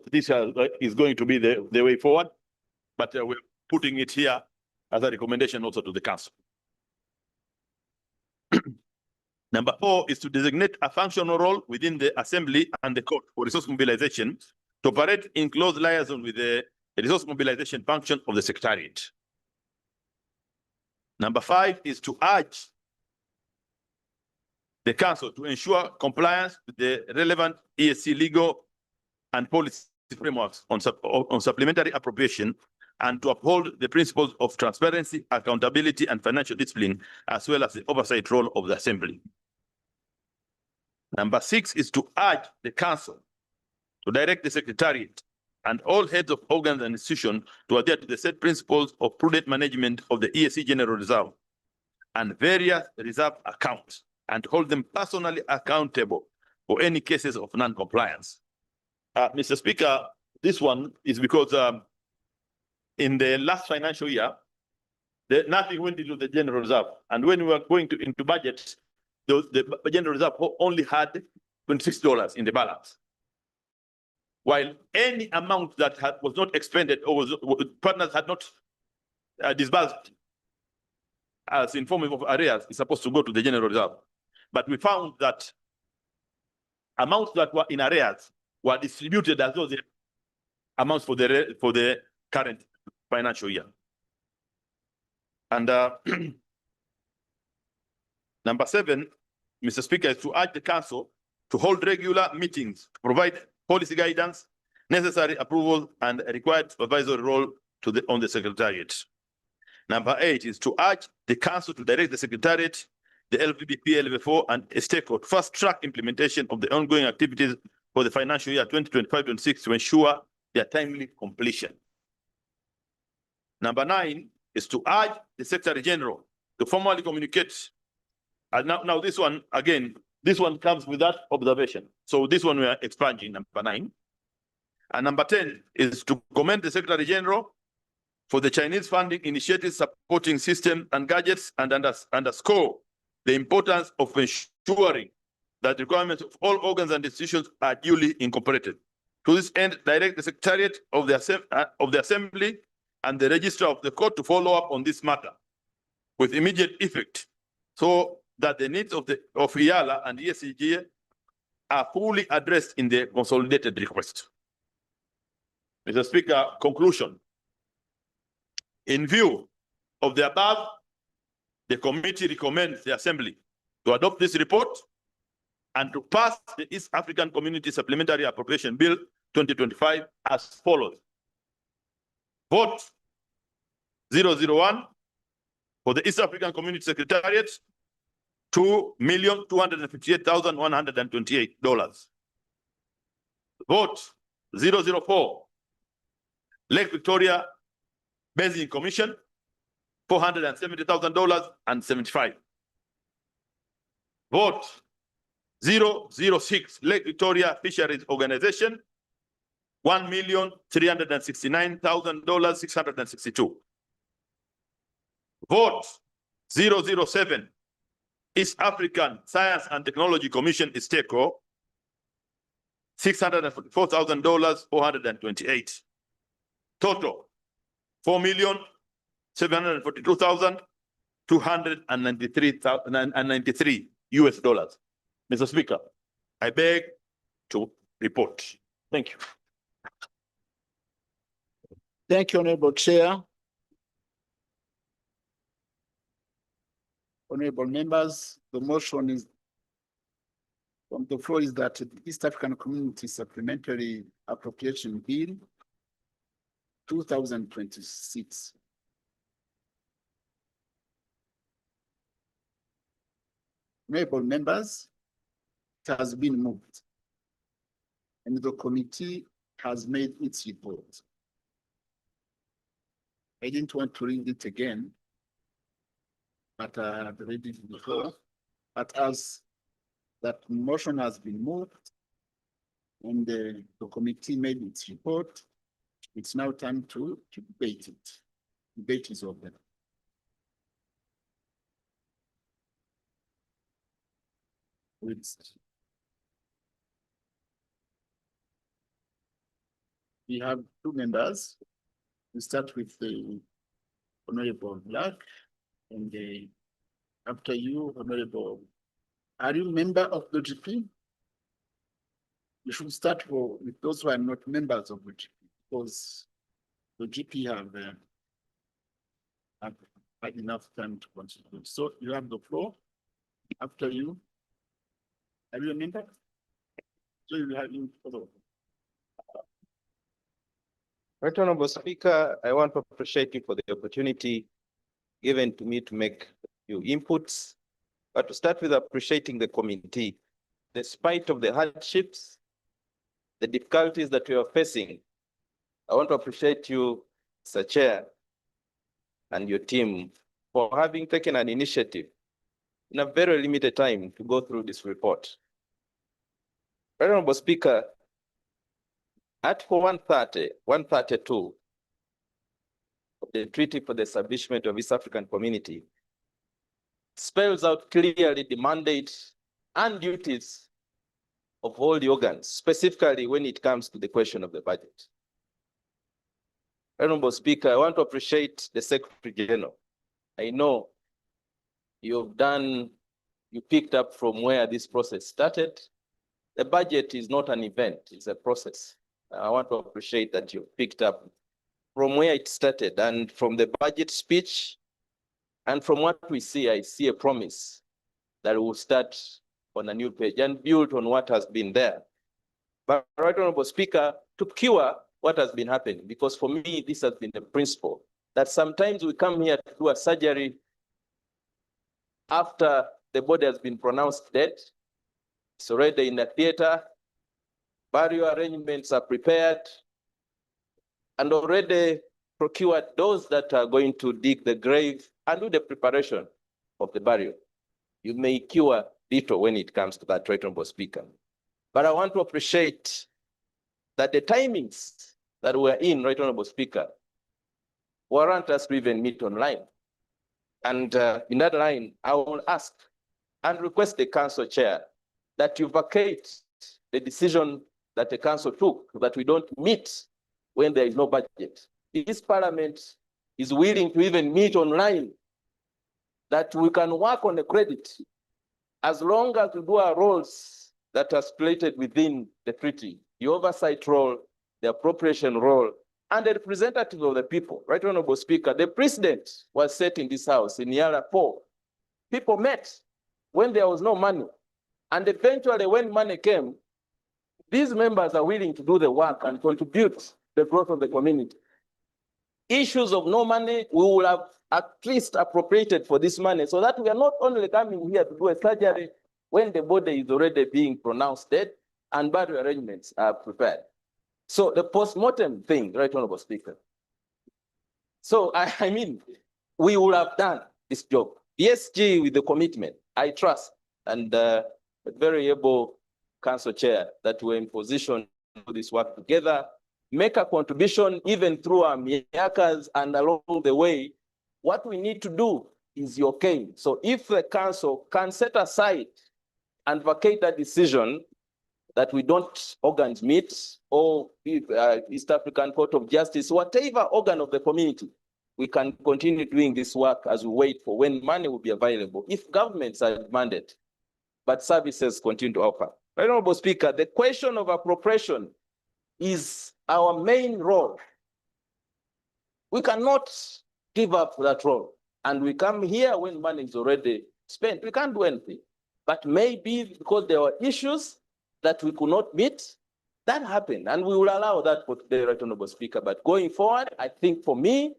is going to be the way forward, but putting it here as a recommendation also to the council. Number 4 is to designate a functional role within the assembly and the court for resource mobilization to operate in close liaison with the resource mobilization function of the secretariat. Number 5 is to urge the council to ensure compliance with the relevant ESC legal and policy frameworks on supplementary appropriation, and to uphold the principles of transparency, accountability, and financial discipline, as well as the oversight role of the assembly. Number 6 is to urge the council to direct the secretariat and all heads of organs and institutions to adhere to the set principles of prudent management of the ESC General Reserve and various reserve accounts, and hold them personally accountable for any cases of non-compliance. Mr. Speaker, this one is because in the last financial year, nothing went into the General Reserve. And when we were going into budget, the General Reserve only had $26 in the balance. While any amount that was not expended or partners had not disbursed as in form of arrears is supposed to go to the General Reserve. But we found that amounts that were in arrears were distributed as those amounts for the current financial year. And number 7, Mr. Speaker, is to urge the council to hold regular meetings, to provide policy guidance, necessary approval, and a required supervisory role on the secretariat. Number 8 is to urge the council to direct the secretariat, the LVBP, LV4, and STECO to fast-track implementation of the ongoing activities for the financial year 2025-26 to ensure their timely completion. Number 9 is to urge the Secretary General to formally communicate. And now this one, again, this one comes with that observation. So this one we are expunging, number 9. And number 10 is to commend the Secretary General for the Chinese funding initiatives supporting systems and gadgets, and underscore the importance of ensuring that the requirements of all organs and institutions are duly incorporated. To this end, direct the Secretariat of the Assembly and the Registrar of the Court to follow up on this matter with immediate effect, so that the needs of Eala and ESCG are fully addressed in the consolidated request. Mr. Speaker, conclusion. In view of the above, the committee recommends the Assembly to adopt this report and to pass the East African Community Supplementary Appropriation Bill 2025 as follows. Vote 001 for the East African Community Secretariat, $2,258,128. Vote 004 Lake Victoria Basin Commission, $470,000.75. Vote 006 Lake Victoria Fisheries Organization, $1,369,662. Vote 007 East African Science and Technology Commission ISTECO, $644,000, Total, $4,742,293 US dollars. Mr. Speaker, I beg to report. Thank you. Thank you, Honorable Chair. Honorable members, the motion is from the floor is that the East African Community Supplementary Appropriation Bill 2026. Honorable members, it has been moved, and the committee has made its report. I didn't want to read it again, but I have read it before. But as that motion has been moved and the committee made its report, it's now time to debate it. Debate is open. We have two members. We start with the Honorable Black, and after you, Honorable. Are you a member of the GP? You should start with those who are not members of the GP, because the GP have had enough time to contribute. So you have the floor. After you, are you a member? So you have you follow. Right Honorable Speaker, I want to appreciate you for the opportunity given to me to make a few inputs, but to start with appreciating the committee. Despite of the hardships, the difficulties that we are facing, I want to appreciate you, Mr. Chair, and your team for having taken an initiative in a very limited time to go through this report. Right Honorable Speaker, Article 132 of the Treaty for the Establishment of East African Community spells out clearly the mandate and duties of all the organs, specifically when it comes to the question of the budget. Honorable Speaker, I want to appreciate the Secretary General. I know you picked up from where this process started. The budget is not an event, it's a process. I want to appreciate that you picked up from where it started, and from the budget speech, and from what we see, I see a promise that we will start on a new page and build on what has been there. But Right Honorable Speaker, to cure what has been happening, because for me, this has been the principle, that sometimes we come here to do a surgery after the body has been pronounced dead. It's already in the theater, burial arrangements are prepared, and already procured those that are going to dig the grave and do the preparation of the burial. You may cure little when it comes to that, Right Honorable Speaker. But I want to appreciate that the timings that we're in, Right Honorable Speaker, warrant us to even meet online. And in that line, I will ask and request the council chair that you vacate the decision that the council took, that we don't meet when there is no budget. This parliament is willing to even meet online, that we can work on the credit as long as we do our roles that are stipulated within the treaty, the oversight role, the appropriation role, and the representative of the people. Right Honorable Speaker, the precedent was set in this house in Eala 4. People met when there was no money, and eventually when money came, these members are willing to do the work and contribute the growth of the community. Issues of no money, we will have at least appropriated for this money, so that we are not only coming here to do a surgery when the body is already being pronounced dead and burial arrangements are prepared. So the post-mortem thing, Right Honorable Speaker. So I mean, we will have done this job. ESG with the commitment, I trust, and a very able council chair that we're in position to do this work together, make a contribution even through our miakas, and along the way, what we need to do is your cane. So if the council can set aside and vacate that decision that we don't organs meet, or East African Court of Justice, whatever organ of the community, we can continue doing this work as we wait for when money will be available. If governments are demanded, but services continue to offer. Right Honorable Speaker, the question of appropriation is our main role. We cannot give up that role. And we come here when money is already spent. We can't do anything. But maybe because there were issues that we could not meet, that happened. And we will allow that for today, Right Honorable Speaker. But going forward, I think for me,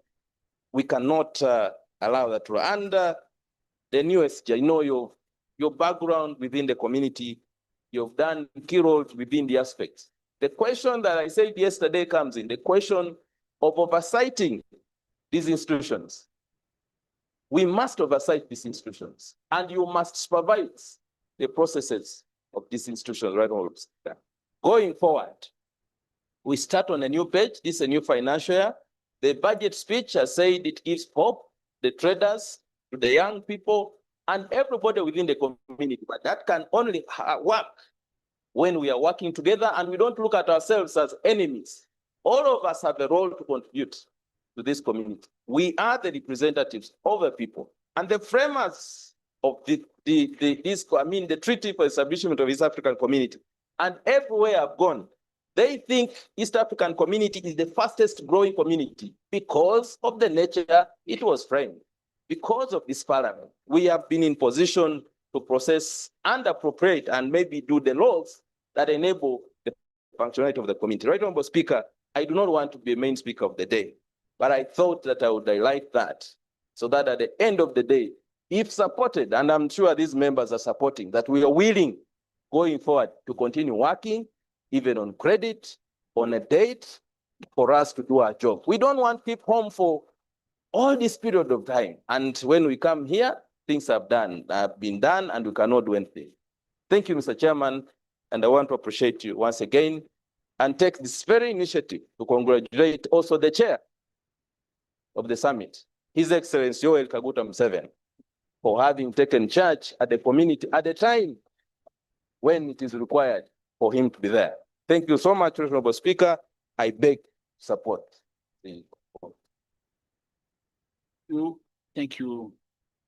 we cannot allow that role. And the newest, you know, your background within the community, you've done key roles within the aspects. The question that I said yesterday comes in, the question of oversighting these institutions. We must oversight these institutions, and you must supervise the processes of these institutions, Right Honorable Speaker. Going forward, we start on a new page. This is a new financial year. The budget speech has said it gives hope, the traders, to the young people, and everybody within the community. But that can only work when we are working together and we don't look at ourselves as enemies. All of us have a role to contribute. to this community. We are the representatives of the people, and the framers of the Treaty for Establishment of East African Community. And everywhere I've gone, they think East African Community is the fastest growing community because of the nature it was framed. Because of this parliament, we have been in position to process and appropriate and maybe do the laws that enable the functionality of the community. Right, Honorable Speaker, I do not want to be a main speaker of the day, but I thought that I would highlight that so that at the end of the day, if supported, and I'm sure these members are supporting, that we are willing going forward to continue working, even on credit, on a date, for us to do our job. We don't want people home for all this period of time. And when we come here, things have been done, and we cannot do anything. Thank you, Mr. Chairman, and I want to appreciate you once again and take this very initiative to congratulate also the chair of the summit, His Excellency Yoweri Kaguta Museveni, for having taken charge at the community at the time when it is required for him to be there. Thank you so much, Honorable Speaker. I beg support. Thank you,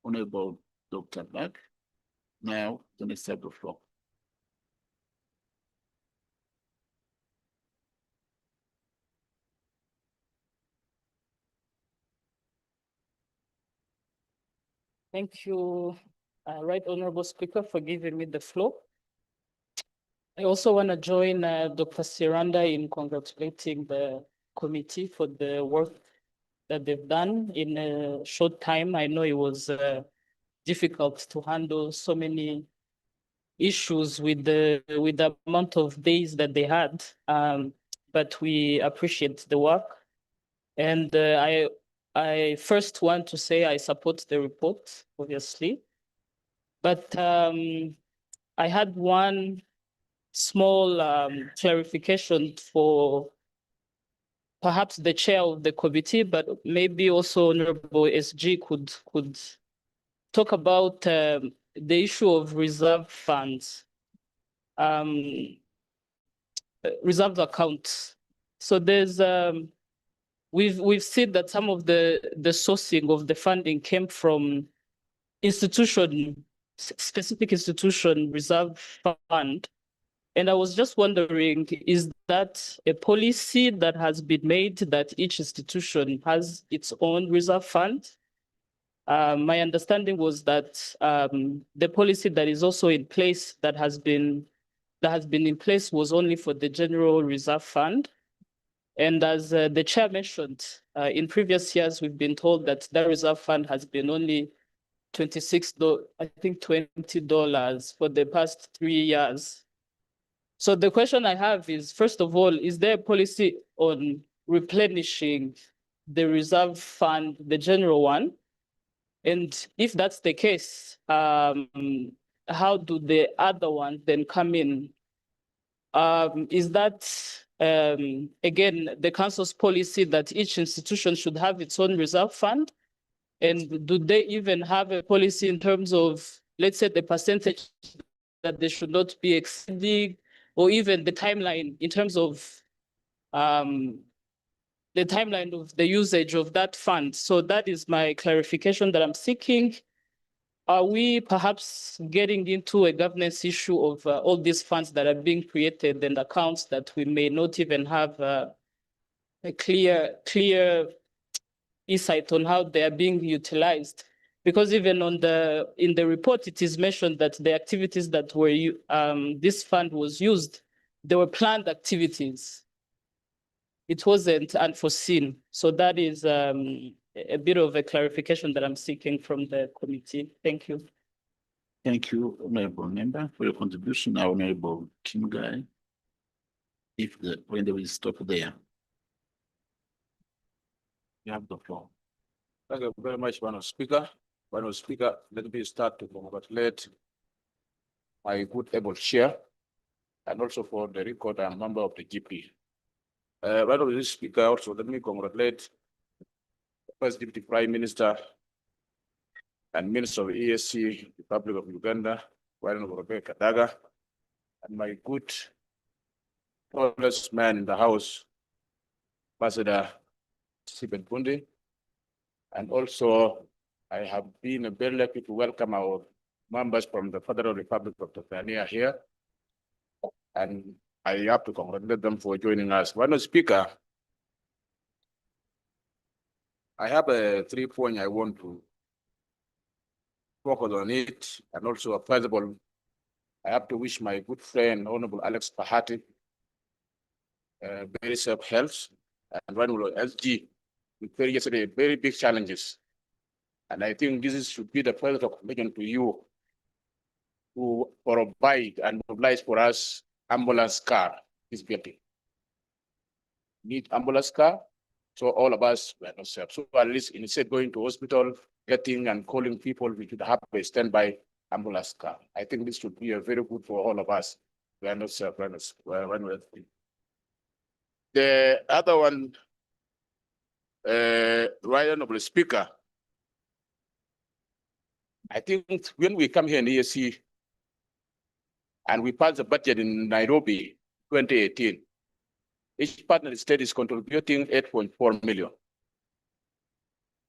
Honorable Dr. Black. Now, the next have the floor. Thank you, Right Honorable Speaker, for giving me the floor. I also want to join Dr. Siranda in congratulating the committee for the work that they've done in a short time. I know it was difficult to handle so many issues with the amount of days that they had, but we appreciate the work. And I first want to say I support the report, obviously, but I had one small clarification for perhaps the chair of the committee, but maybe also Honorable SG could talk about the issue of reserve funds, reserve accounts. So there's we've seen that some of the sourcing of the funding came from specific institution reserve fund. And I was just wondering, is that a policy that has been made that each institution has its own reserve fund? My understanding was that the policy that is also in place that has been in place was only for the general reserve fund. And as the chair mentioned, in previous years, we've been told that the reserve fund has been only $20 for the past 3 years. So the question I have is, first of all, is there a policy on replenishing the reserve fund, the general one? And if that's the case, how do the other ones then come in? Is that, again, the council's policy that each institution should have its own reserve fund? And do they even have a policy in terms of, let's say, the percentage that they should not be exceeding, or even the timeline in terms of the timeline of the usage of that fund? So that is my clarification that I'm seeking. Are we perhaps getting into a governance issue of all these funds that are being created and accounts that we may not even have a clear insight on how they are being utilized? Because even in the report, it is mentioned that the activities that were this fund was used, they were planned activities. It wasn't unforeseen. So that is a bit of a clarification that I'm seeking from the committee. Thank you. Thank you, Honorable Member, for your contribution. Now, Honorable Kimgai, when they will stop there. You have the floor. Thank you very much, Honorable Speaker. Honorable Speaker, let me start to congratulate my good able chair, and also for the record, I'm a member of the GP. Honorable Speaker, also let me congratulate the First Deputy Prime Minister and Minister of ESC, Republic of Uganda, Honorable Kadaga, and my good tallest man in the House, Ambassador Burundi. And also, I have been very lucky to welcome our members from the Federal Republic of Tanzania here. And I have to congratulate them for joining us. Madam Speaker, I have a 3 point I want to focus on it. And also, first of all, I have to wish my good friend, Honorable Alex Pahati, very safe health, and Honorable SG, we faced yesterday very big challenges. And I think this should be the first recognition to you to provide and mobilize for us ambulance car is building. Need ambulance car, so all of us were not safe. So at least instead going to hospital, getting and calling people, we should have a standby ambulance car. I think this should be a very good for all of us. We are not safe. The other one, right honorable Speaker, I think when we come here in EAC and we pass the budget in Nairobi 2018, each partner state is contributing 8.4 million.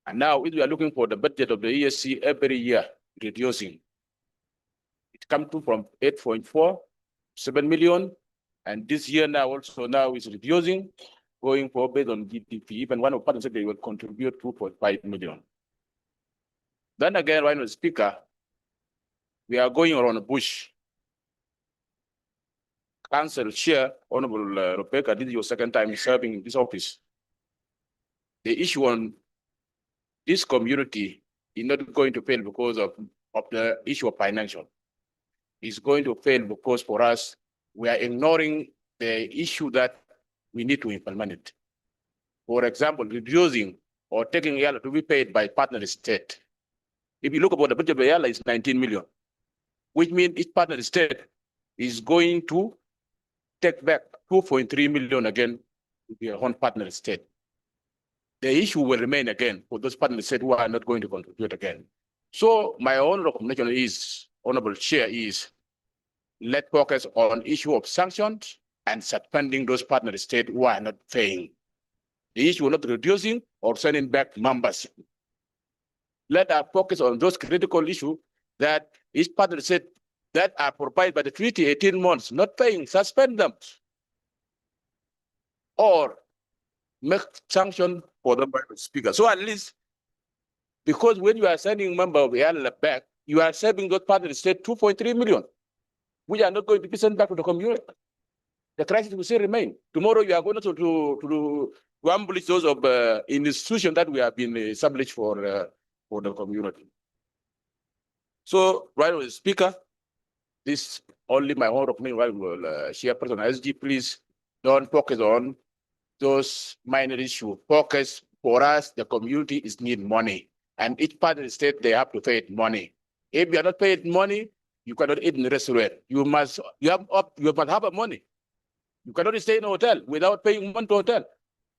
And now if we are looking for the budget of the EAC every year, reducing, it comes to from 8.47 million. And this year now also now is reducing, going for based on GDP. Even one of partners said they will contribute 2.5 million. Then again, right now, Speaker, we are going around the bush. Council Chair, Honorable Rebecca, this is your second time serving in this office. The issue on this community is not going to fail because of the issue of financial. It's going to fail because for us, we are ignoring the issue that we need to implement it. For example, reducing or taking Eala to be paid by partner state. If you look about the budget of Eala is 19 million, which means each partner state is going to take back 2.3 million again to their own partner state. The issue will remain again for those partner states who are not going to contribute again. So my own recommendation is, Honorable Chair, is let's focus on issue of sanctions and suspending those partner states who are not paying. The issue of not reducing or sending back members. Let us focus on those critical issues that each partner state that are provided by the treaty 18 months, not paying, suspend them. Or make sanction for the Speaker. So at least, because when you are sending member of Eala back, you are saving those partner state 2.3 million. We are not going to be sent back to the community. The crisis will still remain. Tomorrow you are going to ambush those of institutions that we have been established for the community. So, right with the Speaker, this only my own opinion, right, will Chairperson SG, please don't focus on those minor issues. Focus for us, the community is need money. And each part of the state, they have to pay money. If you are not paid money, you cannot eat in the restaurant. You must have a money. You cannot stay in a hotel without paying money to hotel.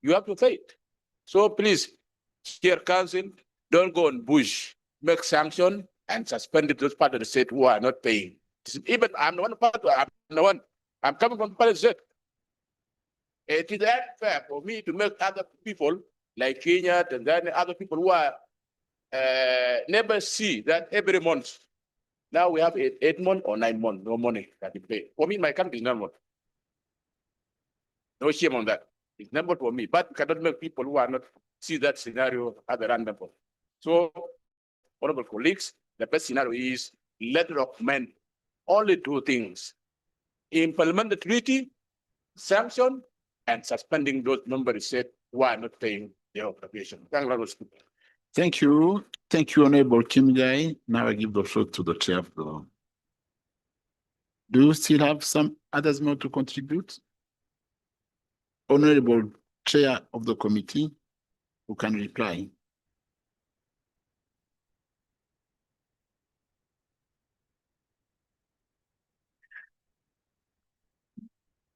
You have to pay it. So please, Chair Council, don't go on bush, make sanction and suspend those part of the state who are not paying. Even I'm the one part, I'm coming from the part of the state. It is unfair for me to make other people like Kenya, Tanzania, other people who are never see that every month. Now we have 8 months or 9 months, no money that we pay. For me, my country is 9 months. No shame on that. It's not for me, but cannot make people who are not see that scenario at the random. So, honorable colleagues, the best scenario is let recommend only 2 things: implement the treaty, sanction, and suspending those members said who are not paying their obligation. Thank you. Thank you, Honorable Kimgai. Now I give the floor to the chair of the. Do you still have some others more to contribute? Honorable Chair of the committee, who can reply.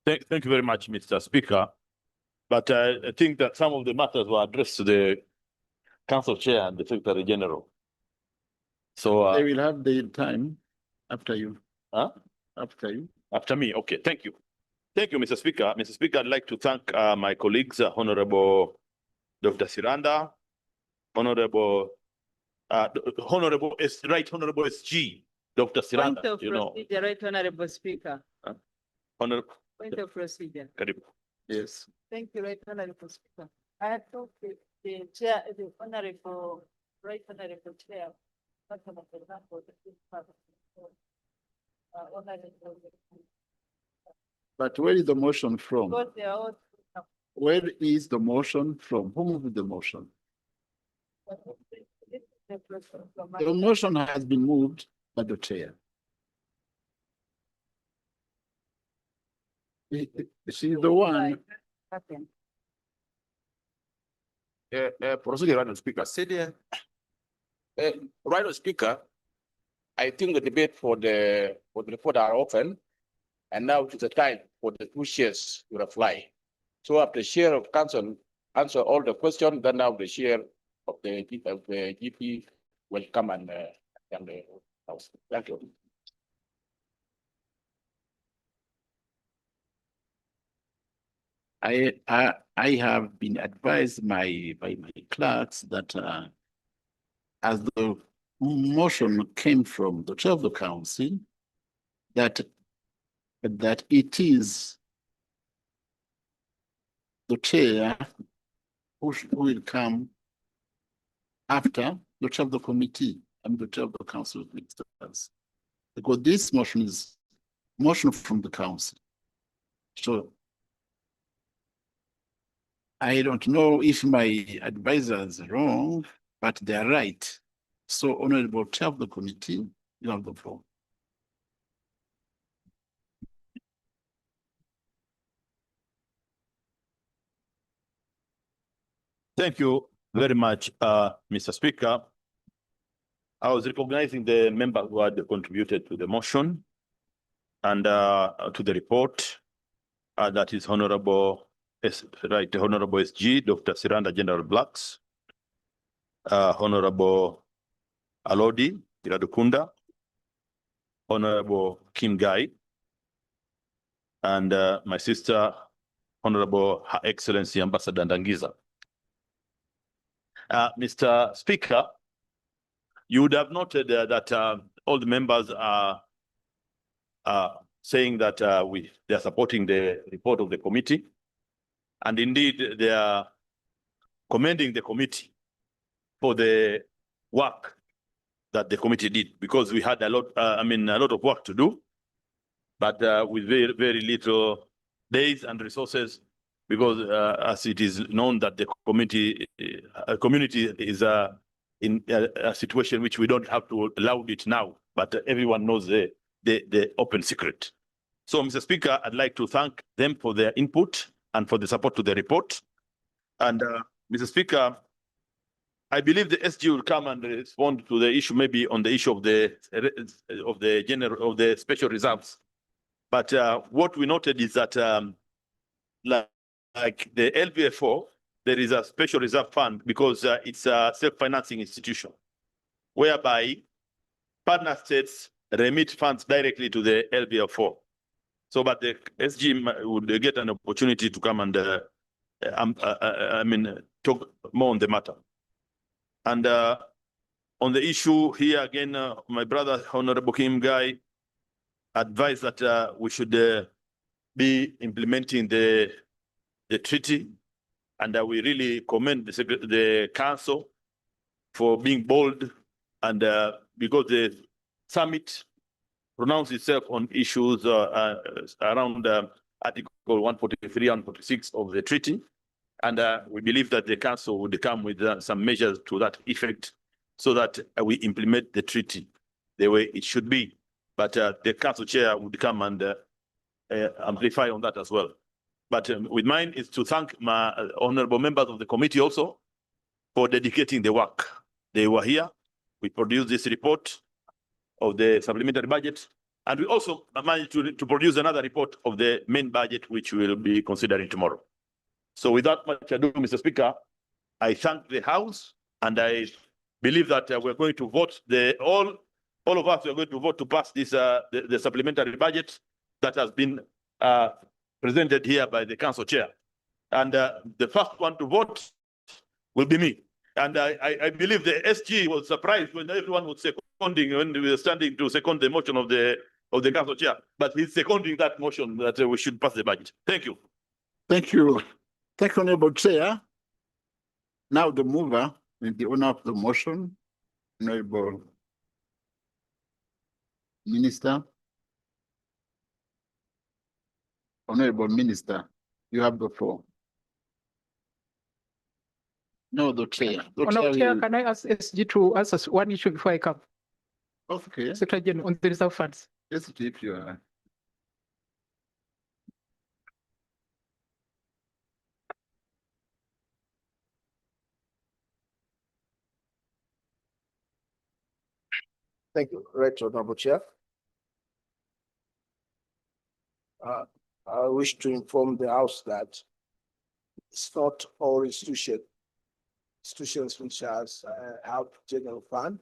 Thank you very much, Mr. Speaker. But I think that some of the matters were addressed to the Council Chair and the Secretary General. So they will have the time after you. Huh? After you. After me. Okay, thank you. Thank you, Mr. Speaker. Mr. Speaker, I'd like to thank my colleagues, Honorable Dr. Siranda, Honorable Right Honorable SG, Dr. Point Siranda, of you know. procedure, Right Honorable Speaker. Honorable, Point of procedure. Karibu. Yes. Thank you, Right Honorable Speaker. I had talked with the chair, the Honorable, Right Honorable Chair. But where is the motion from? Because they are all. Where is the motion from? Who moved the motion? The motion has been moved by the chair. She's the one. Procedure, Madam Speaker. Right, Speaker, I think the debate for the report are open, and now it is the time for the two chairs to reply. So after the chair of council answer all the questions, then now the chair of the GP will come and house. Thank you. I have been advised by my clerks that as the motion came from the chair of the council, that it is the chair who will come after the chair of the committee and the chair of the council of ministers, because this motion is motion from the council. So I don't know if my advisors are wrong, but they are right. So, Honorable Chair of the committee, you have the floor. Thank you very much, Mr. Speaker. I was recognizing the member who had contributed to the motion and to the report. That is Honorable Honorable SG, Dr. Siranda General Blacks, Honorable Alodi Iradukunda, Honorable Kim Gai, and my sister, Honorable Her Excellency Ambassador Ndangiza. Mr. Speaker, you would have noted that all the members are saying that they are supporting the report of the committee. And indeed, they are commending the committee for the work that the committee did, because we had a lot of work to do, but with very, very little days and resources, because as it is known that the community is in a situation which we don't have to allow it now, but everyone knows the open secret. So, Mr. Speaker, I'd like to thank them for their input and for the support to the report. And Mr. Speaker, I believe the SG will come and respond to the issue, maybe on the issue of the special reserves. But what we noted is that like the LVFO, there is a special reserve fund because it's a self-financing institution, whereby partner states remit funds directly to the LVFO. So, but the SG would get an opportunity to come and talk more on the matter. And on the issue here again, my brother, Honorable Kim Gai, advised that we should be implementing the treaty, and we really commend the council for being bold, and because the summit pronounced itself on issues around Article 143 and 46 of the treaty. And we believe that the council would come with some measures to that effect so that we implement the treaty the way it should be. But the council chair would come and amplify on that as well. But with mine is to thank my honorable members of the committee also for dedicating the work. They were here. We produced this report of the supplementary budget, and we also managed to produce another report of the main budget, which we will be considering tomorrow. So without much ado, Mr. Speaker, I thank the House, and I believe that we're going to vote, all of us are going to vote to pass this the supplementary budget that has been presented here by the council chair. And the first one to vote will be me. And I believe the SG was surprised when everyone was seconding, when we were standing to second the motion of the council chair, but he's seconding that motion that we should pass the budget. Thank you. Thank you. Thank you, Honorable Chair. Now the mover and the owner of the motion, Honorable Minister. Honorable Minister, you have the floor. No, the chair. The Honorable Chair, will- can I ask SG to answer one issue before I come? Okay, Secretary General on the reserve funds. yes, if you are. Thank you, Right Honorable Chair. I wish to inform the House that it's not all institutions which has have general fund.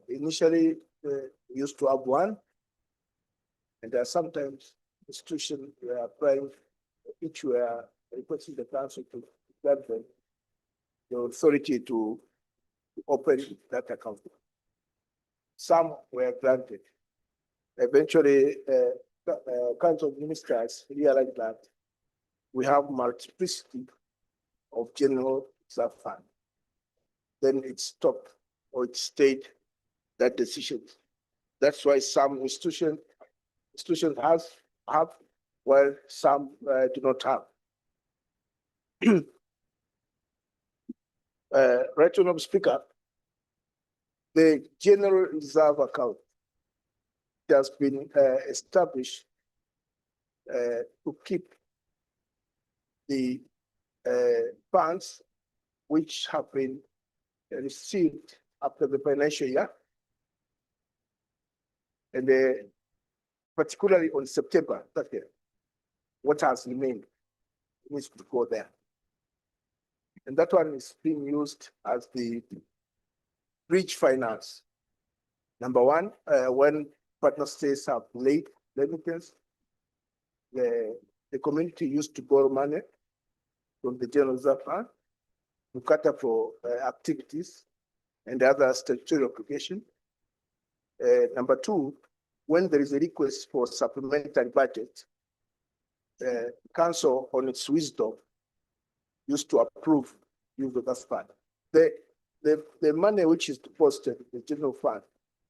Initially, we used to have one, and there are sometimes institutions were applying, which were requesting the council to grant them the authority to open that account. Some were granted. Eventually, Council of Ministers realized that we have multiplicity of general reserve fund. Then it stopped or it stayed that decision. That's why some institutions have, while some do not have. Right Honorable Speaker, the general reserve account has been established to keep the funds which have been received after the financial year, and particularly on September 30th, what has remained needs to go there. And that one is being used as the bridge finance. Number one, when partner states have late remittance, the community used to borrow money from the general reserve fund to cater for activities and other statutory obligation. Number two, when there is a request for supplementary budget, council on its wisdom used to approve use of that fund. The money which is deposited in the general fund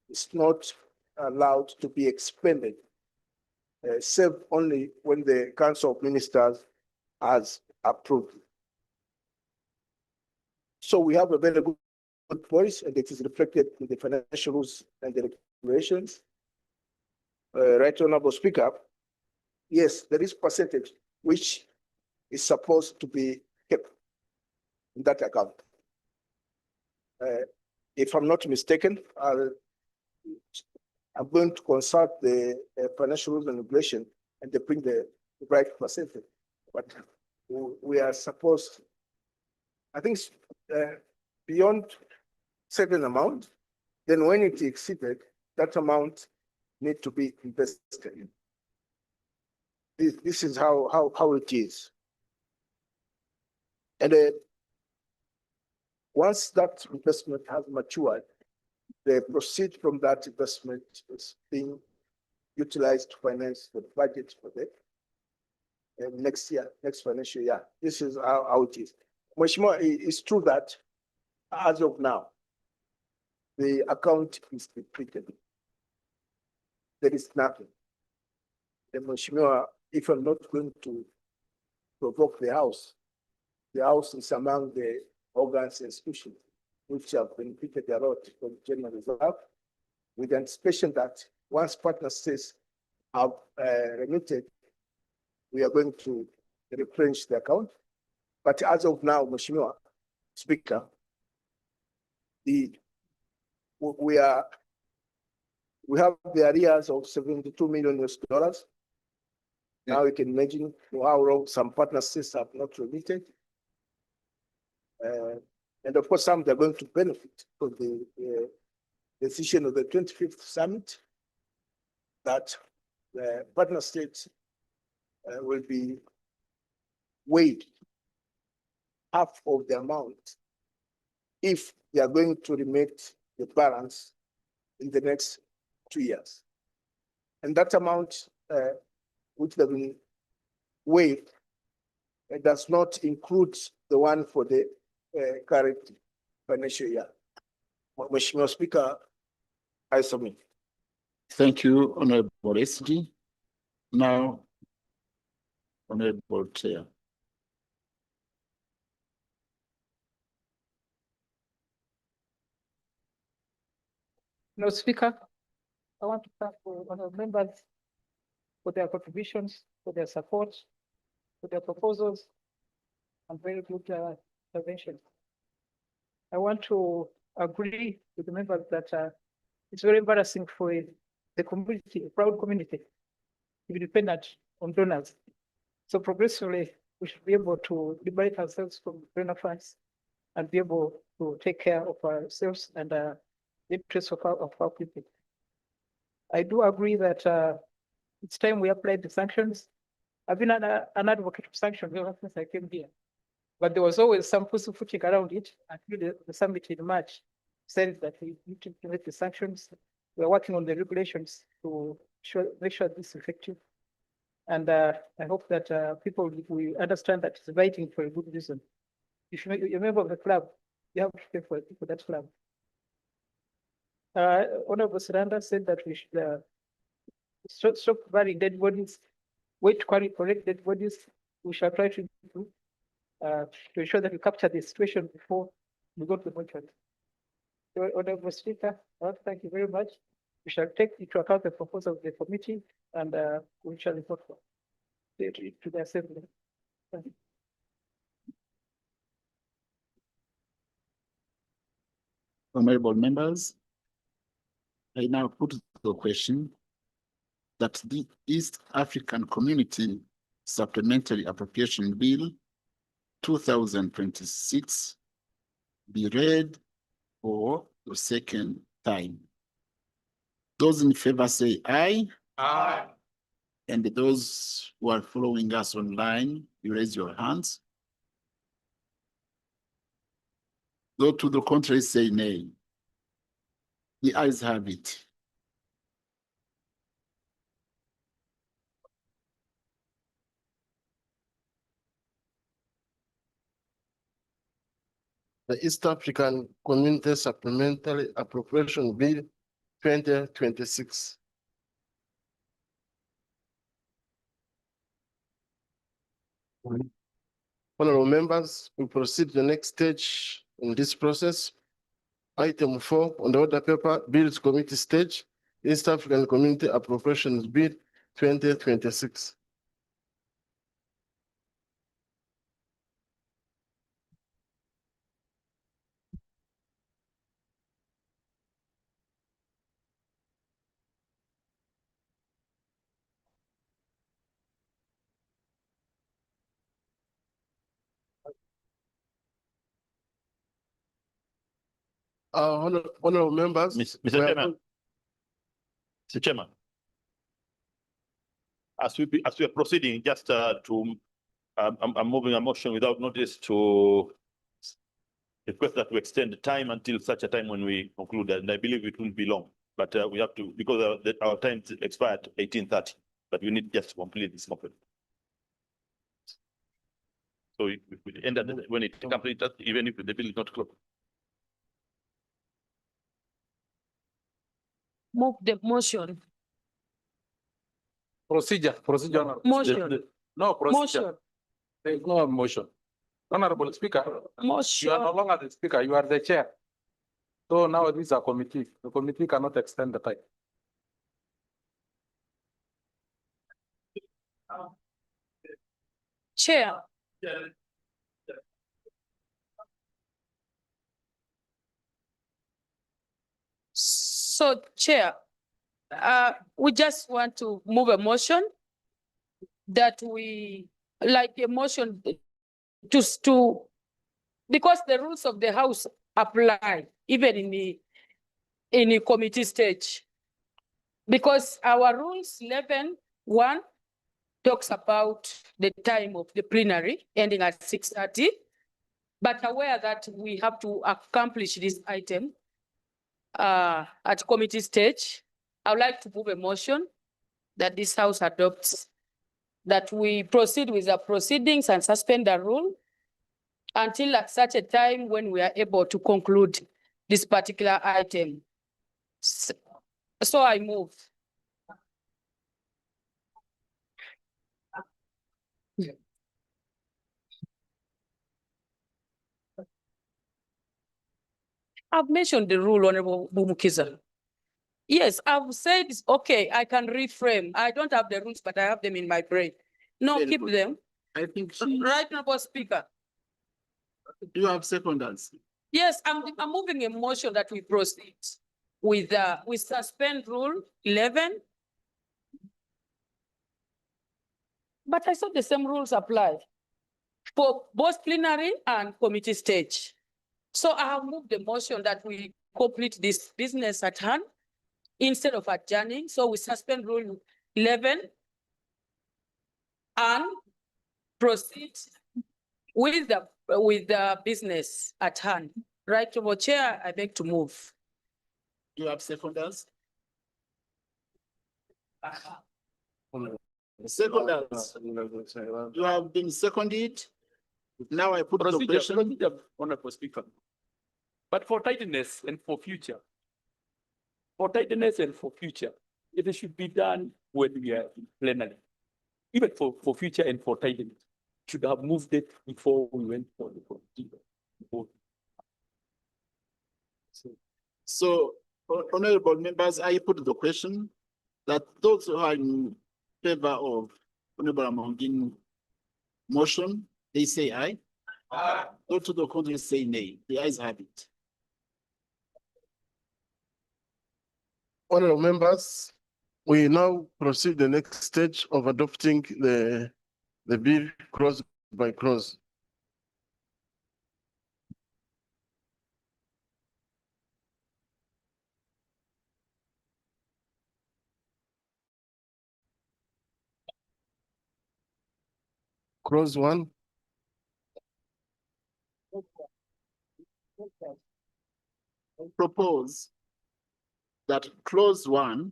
is not allowed to be expended, save only when the Council of Ministers has approved. So we have a very good policy, and it is reflected in the financial rules and the regulations. Right Honorable Speaker, yes, there is percentage which is supposed to be kept in that account. If I'm not mistaken, I'm going to consult the financial rules and regulation and they bring the right percentage. But we are supposed, I think, beyond certain amount, then when it exceeded, that amount need to be invested. This is how it is. And once that investment has matured, the proceeds from that investment is being utilized to finance the budget for the next financial year. This is how it is. Mheshimiwa, it's true that as of now, the account is depleted. There is nothing. The Mheshimiwa, if I'm not going to provoke the House is among the organs and institutions which have benefited a lot from general reserve, with anticipation that once partner states have remitted, we are going to replenish the account. But as of now, Mheshimiwa Speaker, we have the arrears of $72 million. Now you can imagine how long some partner states have not remitted. And of course, some they're going to benefit from the decision of the 25th summit that the partner states will be weighed half of the amount if they are going to remit the balance in the next 2 years. And that amount, which they will waive, it does not include the one for the current financial year. Mheshimiwa Speaker, I submit. Thank you, Honorable SG. Now, Honorable Chair. No, Speaker, I want to thank honourable members for their contributions, for their support, for their proposals, and very good intervention. I want to agree with the members that it's very embarrassing for the community, a proud community, to be dependent on donors. So progressively, we should be able to liberate ourselves from donor funds and be able to take care of ourselves and the interests of our people. I do agree that it's time we apply the sanctions. I've been an advocate of sanctions ever since I came here, but there was always some pussyfooting around it until the summit in March said that we need to implement the sanctions. We're working on the regulations to make sure this is effective. And I hope that people will understand that it's fighting for a good reason. If you're a member of the club, you have to pay for that club. Honorable Saranda said that we should stop burying dead bodies, wait to correct dead bodies. We shall try to improve to ensure that we capture the situation before we go to the mortuary. Honorable Speaker, I want to thank you very much. We shall take into account the proposal of the committee and we shall report to the assembly. Thank you. Honorable members, I now put the question that the East African Community Supplementary Appropriation Bill 2026 be read for the second time. Those in favor say aye. Aye. And those who are following us online, you raise your hands. Those to the contrary say nay. The ayes have it. The East African Community Supplementary Appropriation Bill 2026. Honorable members, we proceed to the next stage in this process. Item 4 on the order paper, Bills Committee stage, East African Community Appropriations Bill 2026. Honorable members. Mr. Chairman. Mr. Chairman. As we are proceeding, just I'm moving a motion without notice to request that we extend the time until such a time when we conclude, and I believe it won't be long, but we have to, because our time expired 18:30, but we need just to complete this motion. So if we end at when it completes, even if the bill is not closed. Move the motion. Procedure. Motion. No, procedure. Motion. There is no motion. Honorable Speaker, Motion. you are no longer the speaker, you are the chair. So now this is a committee. The committee cannot extend the time. Chair. So, Chair, we just want to move a motion that we, like a motion to, because the rules of the House apply even in the committee stage. Because our rules 11:1 talks about the time of the plenary ending at 6:30. but aware that we have to accomplish this item at committee stage, I would like to move a motion that this House adopts that we proceed with the proceedings and suspend the rule until at such a time when we are able to conclude this particular item. So I move. I've mentioned the rule, Honorable Bumukiza. Yes, I've said, okay, I can reframe. I don't have the rules, but I have them in my brain. No, Very keep good. them. I think Right, Honorable Speaker. you have seconders. Yes, I'm moving a motion that we proceed with suspend rule 11. But I thought the same rules apply for both plenary and committee stage. So I have moved the motion that we complete this business at hand instead of adjourning. So we suspend rule 11 and proceed with the business at hand. Right, Honorable Chair, I beg to move. You have seconders. Seconders. You have been seconded. Now I put the question. Honorable Speaker. But for tightness and for future, it should be done when we are in plenary. Even for future and for tightness, should have moved it before we went for the vote. So, honorable members, I put the question that those who are in favor of Honorable Amongin motion, they say aye. Aye. Those to the contrary say nay. The ayes have it. Honorable members, we now proceed the next stage of adopting the bill clause by clause. Clause 1. Propose that clause 1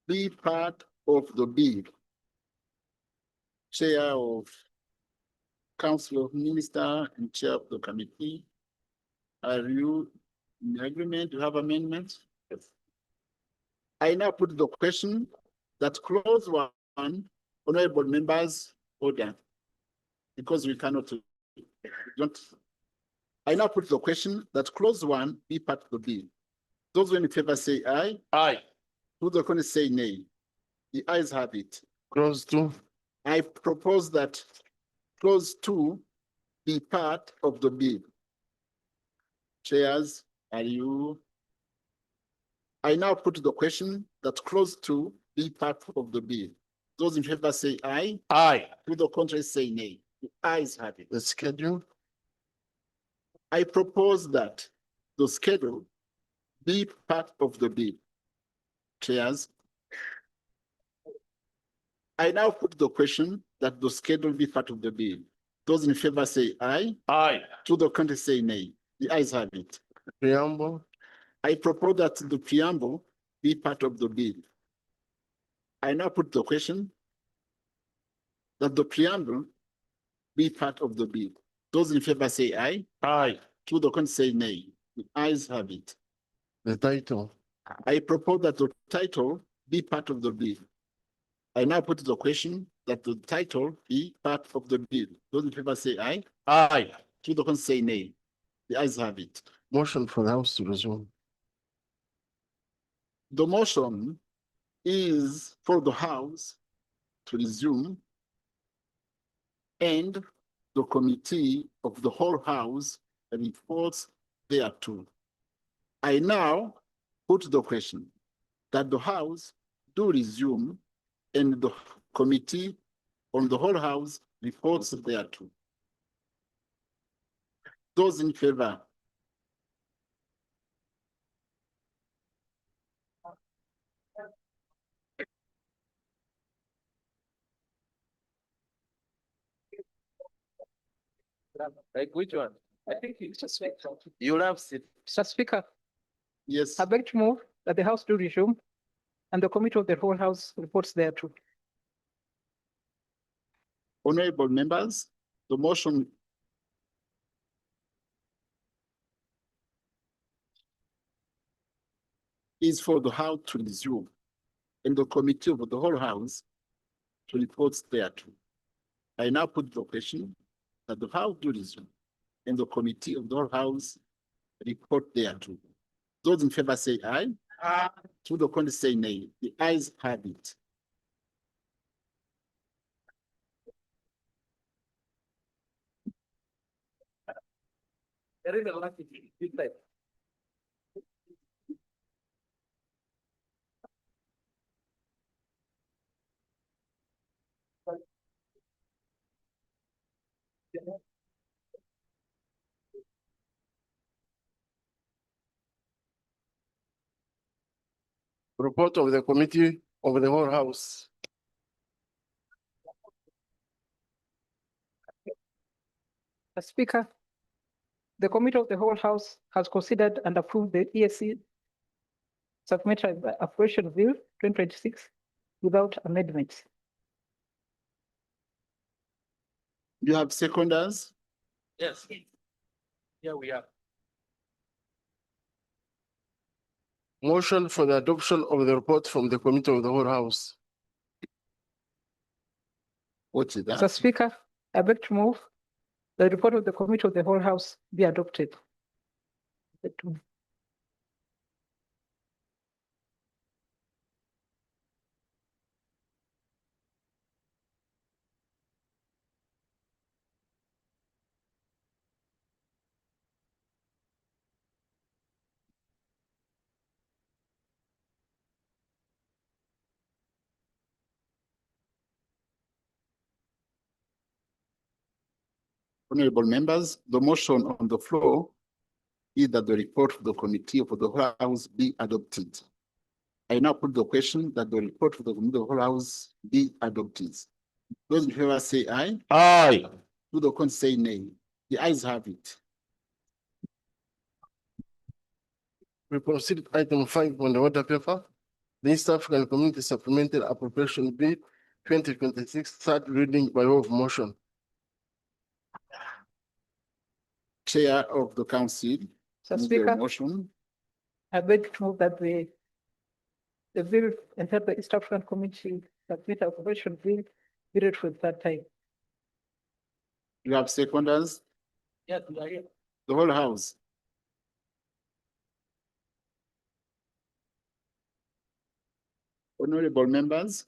be part of the bill. Chair of Council of Minister and Chair of the committee, are you in agreement to have amendments? Yes. I now put the question that clause 1, honorable members, order, because we cannot, I now put the question that clause 1 be part of the bill. Those in favor say aye. Aye. Those the contrary say nay. The ayes have it. Clause 2. I propose that clause 2 be part of the bill. Chairs, are you? I now put the question that clause 2 be part of the bill. Those in favor say aye. Aye. To the contrary say nay. The ayes have it. The schedule. I propose that the schedule be part of the bill. Chairs. I now put the question that the schedule be part of the bill. Those in favor say aye. Aye. To the contrary say nay. The ayes have it. Preamble. I propose that the preamble be part of the bill. I now put the question that the preamble be part of the bill. Those in favor say aye. Aye. To the contrary say nay. The ayes have it. The title. I propose that the title be part of the bill. I now put the question that the title be part of the bill. Those in favor say aye. Aye. To the contrary say nay. The ayes have it. Motion for the House to resume. The motion is for the House to resume and the committee of the whole House reports thereto. I now put the question that the House do resume and the committee on the whole House reports thereto. Those in favor? Like which one? I think it's just like. You love it. Mr. Speaker, Yes, I beg to move that the House do resume and the Committee of the whole House reports thereto. honorable members, the motion is for the House to resume and the Committee of the whole House to report thereto. I now put the question that the House do resume and the Committee of the whole House report thereto. Those in favor say aye. Aye. To the contrary say nay. The ayes have it. There is a lot of it. Report of the Committee of the whole House. Mr. Speaker, the Committee of the whole House has considered and approved the EAC Supplementary Appropriation Bill 2026 without amendments. You have seconders? Yes. Yeah, we are. Motion for the adoption of the report from the Committee of the whole House. What is Mr. that? Speaker, I beg to move the report of the Committee of the whole House be adopted. Honorable members, the motion on the floor is that the report of the Committee of the whole House be adopted. I now put the question that the report of the Committee of the whole House be adopted. Those in favor say aye. Aye. To the contrary say nay. The ayes have it. We proceed to item 5 on the order paper. The East African Community Supplemental Appropriation Bill 2026, third reading by way of motion. Chair of the Council. Mr. move the Speaker, motion. I beg to move that the bill entitled the East African Community Supplementary Appropriation Bill be read for the third time. You have seconders? Yes, we are here. The whole House. Honorable members,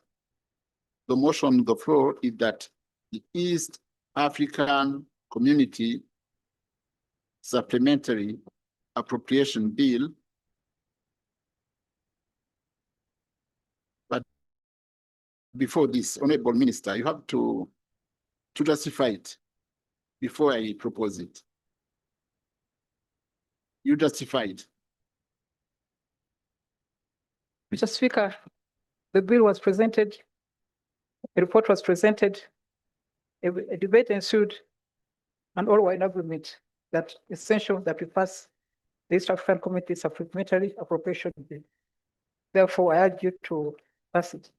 the motion on the floor is that the East African Community Supplementary Appropriation Bill, but before this, Honorable Minister, you have to justify it before I propose it. You justify it. Mr. Speaker, the bill was presented, a report was presented, a debate ensued, and all were in agreement that it's essential that we pass the East African Community Supplementary Appropriation Bill. Therefore, I urge you to pass it.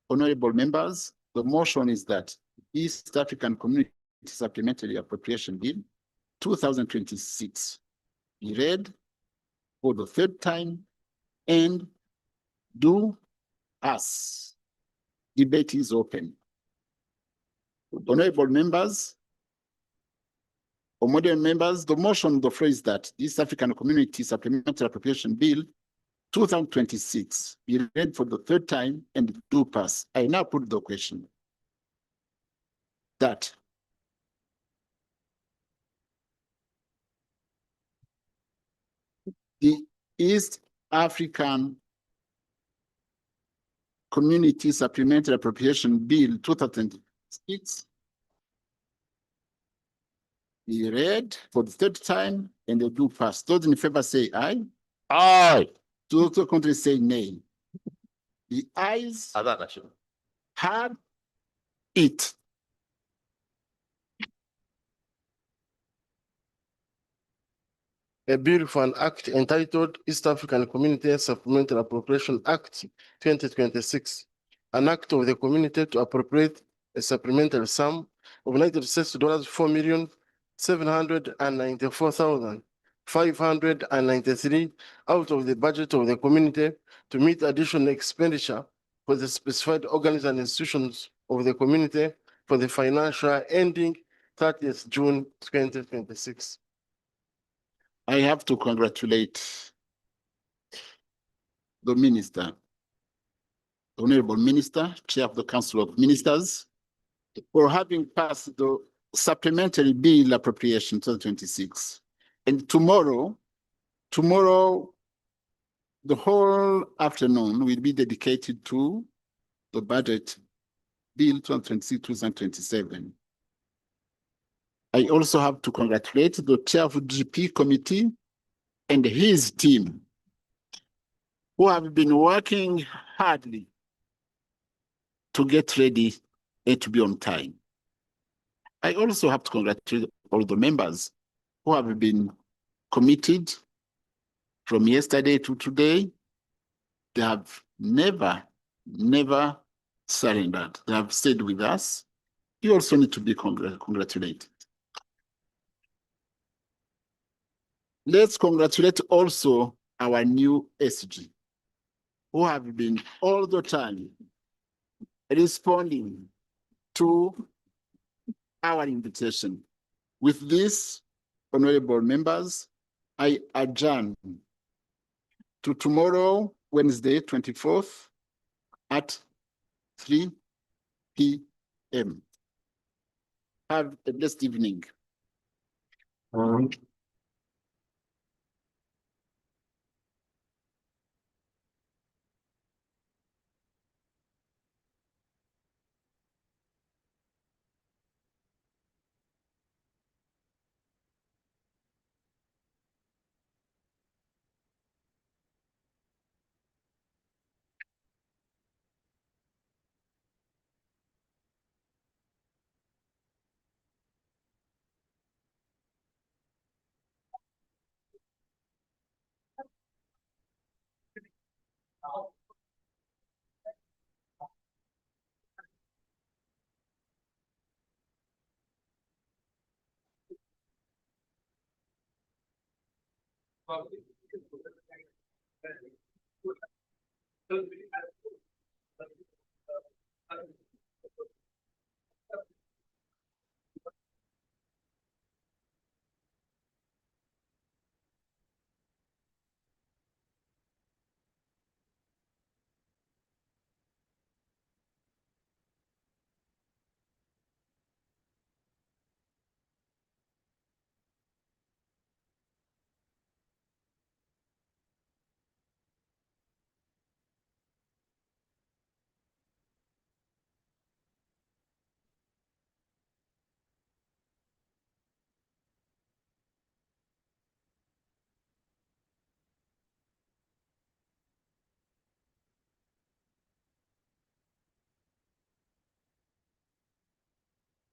Honorable members, the motion is that East African Community Supplementary Appropriation Bill 2026 be read for the third time and do pass. Debate is open. Honorable members, the motion on the floor is that East African Community Supplementary Appropriation Bill 2026 be read for the third time and do pass. I now put the question that the East African Community Supplementary Appropriation Bill 2026 be read for the third time and they do pass. Those in favor say aye. Aye. Those contrary say nay. The ayes have it. A bill for an act entitled East African Community Supplemental Appropriation Act 2026. An act of the community to appropriate a supplemental sum of United States dollars 4,794,593 out of the budget of the community to meet additional expenditure for the specified organs and institutions of the community for the financial year ending 30th June 2026. I have to congratulate the minister, the Honorable Minister, Chair of the Council of Ministers, for having passed the supplementary bill appropriation 2026. And tomorrow, the whole afternoon will be dedicated to the budget bill 2026-2027. I also have to congratulate the chair of the GP committee and his team who have been working hardly to get ready and to be on time. I also have to congratulate all the members who have been committed from yesterday to today. They have never surrendered. They have stayed with us. You also need to be congratulated. Let's congratulate also our new SG, who have been all the time responding to our invitation. With this, honorable members, I adjourn to tomorrow, Wednesday, 24th at 3 p.m. Have a blessed evening. Well,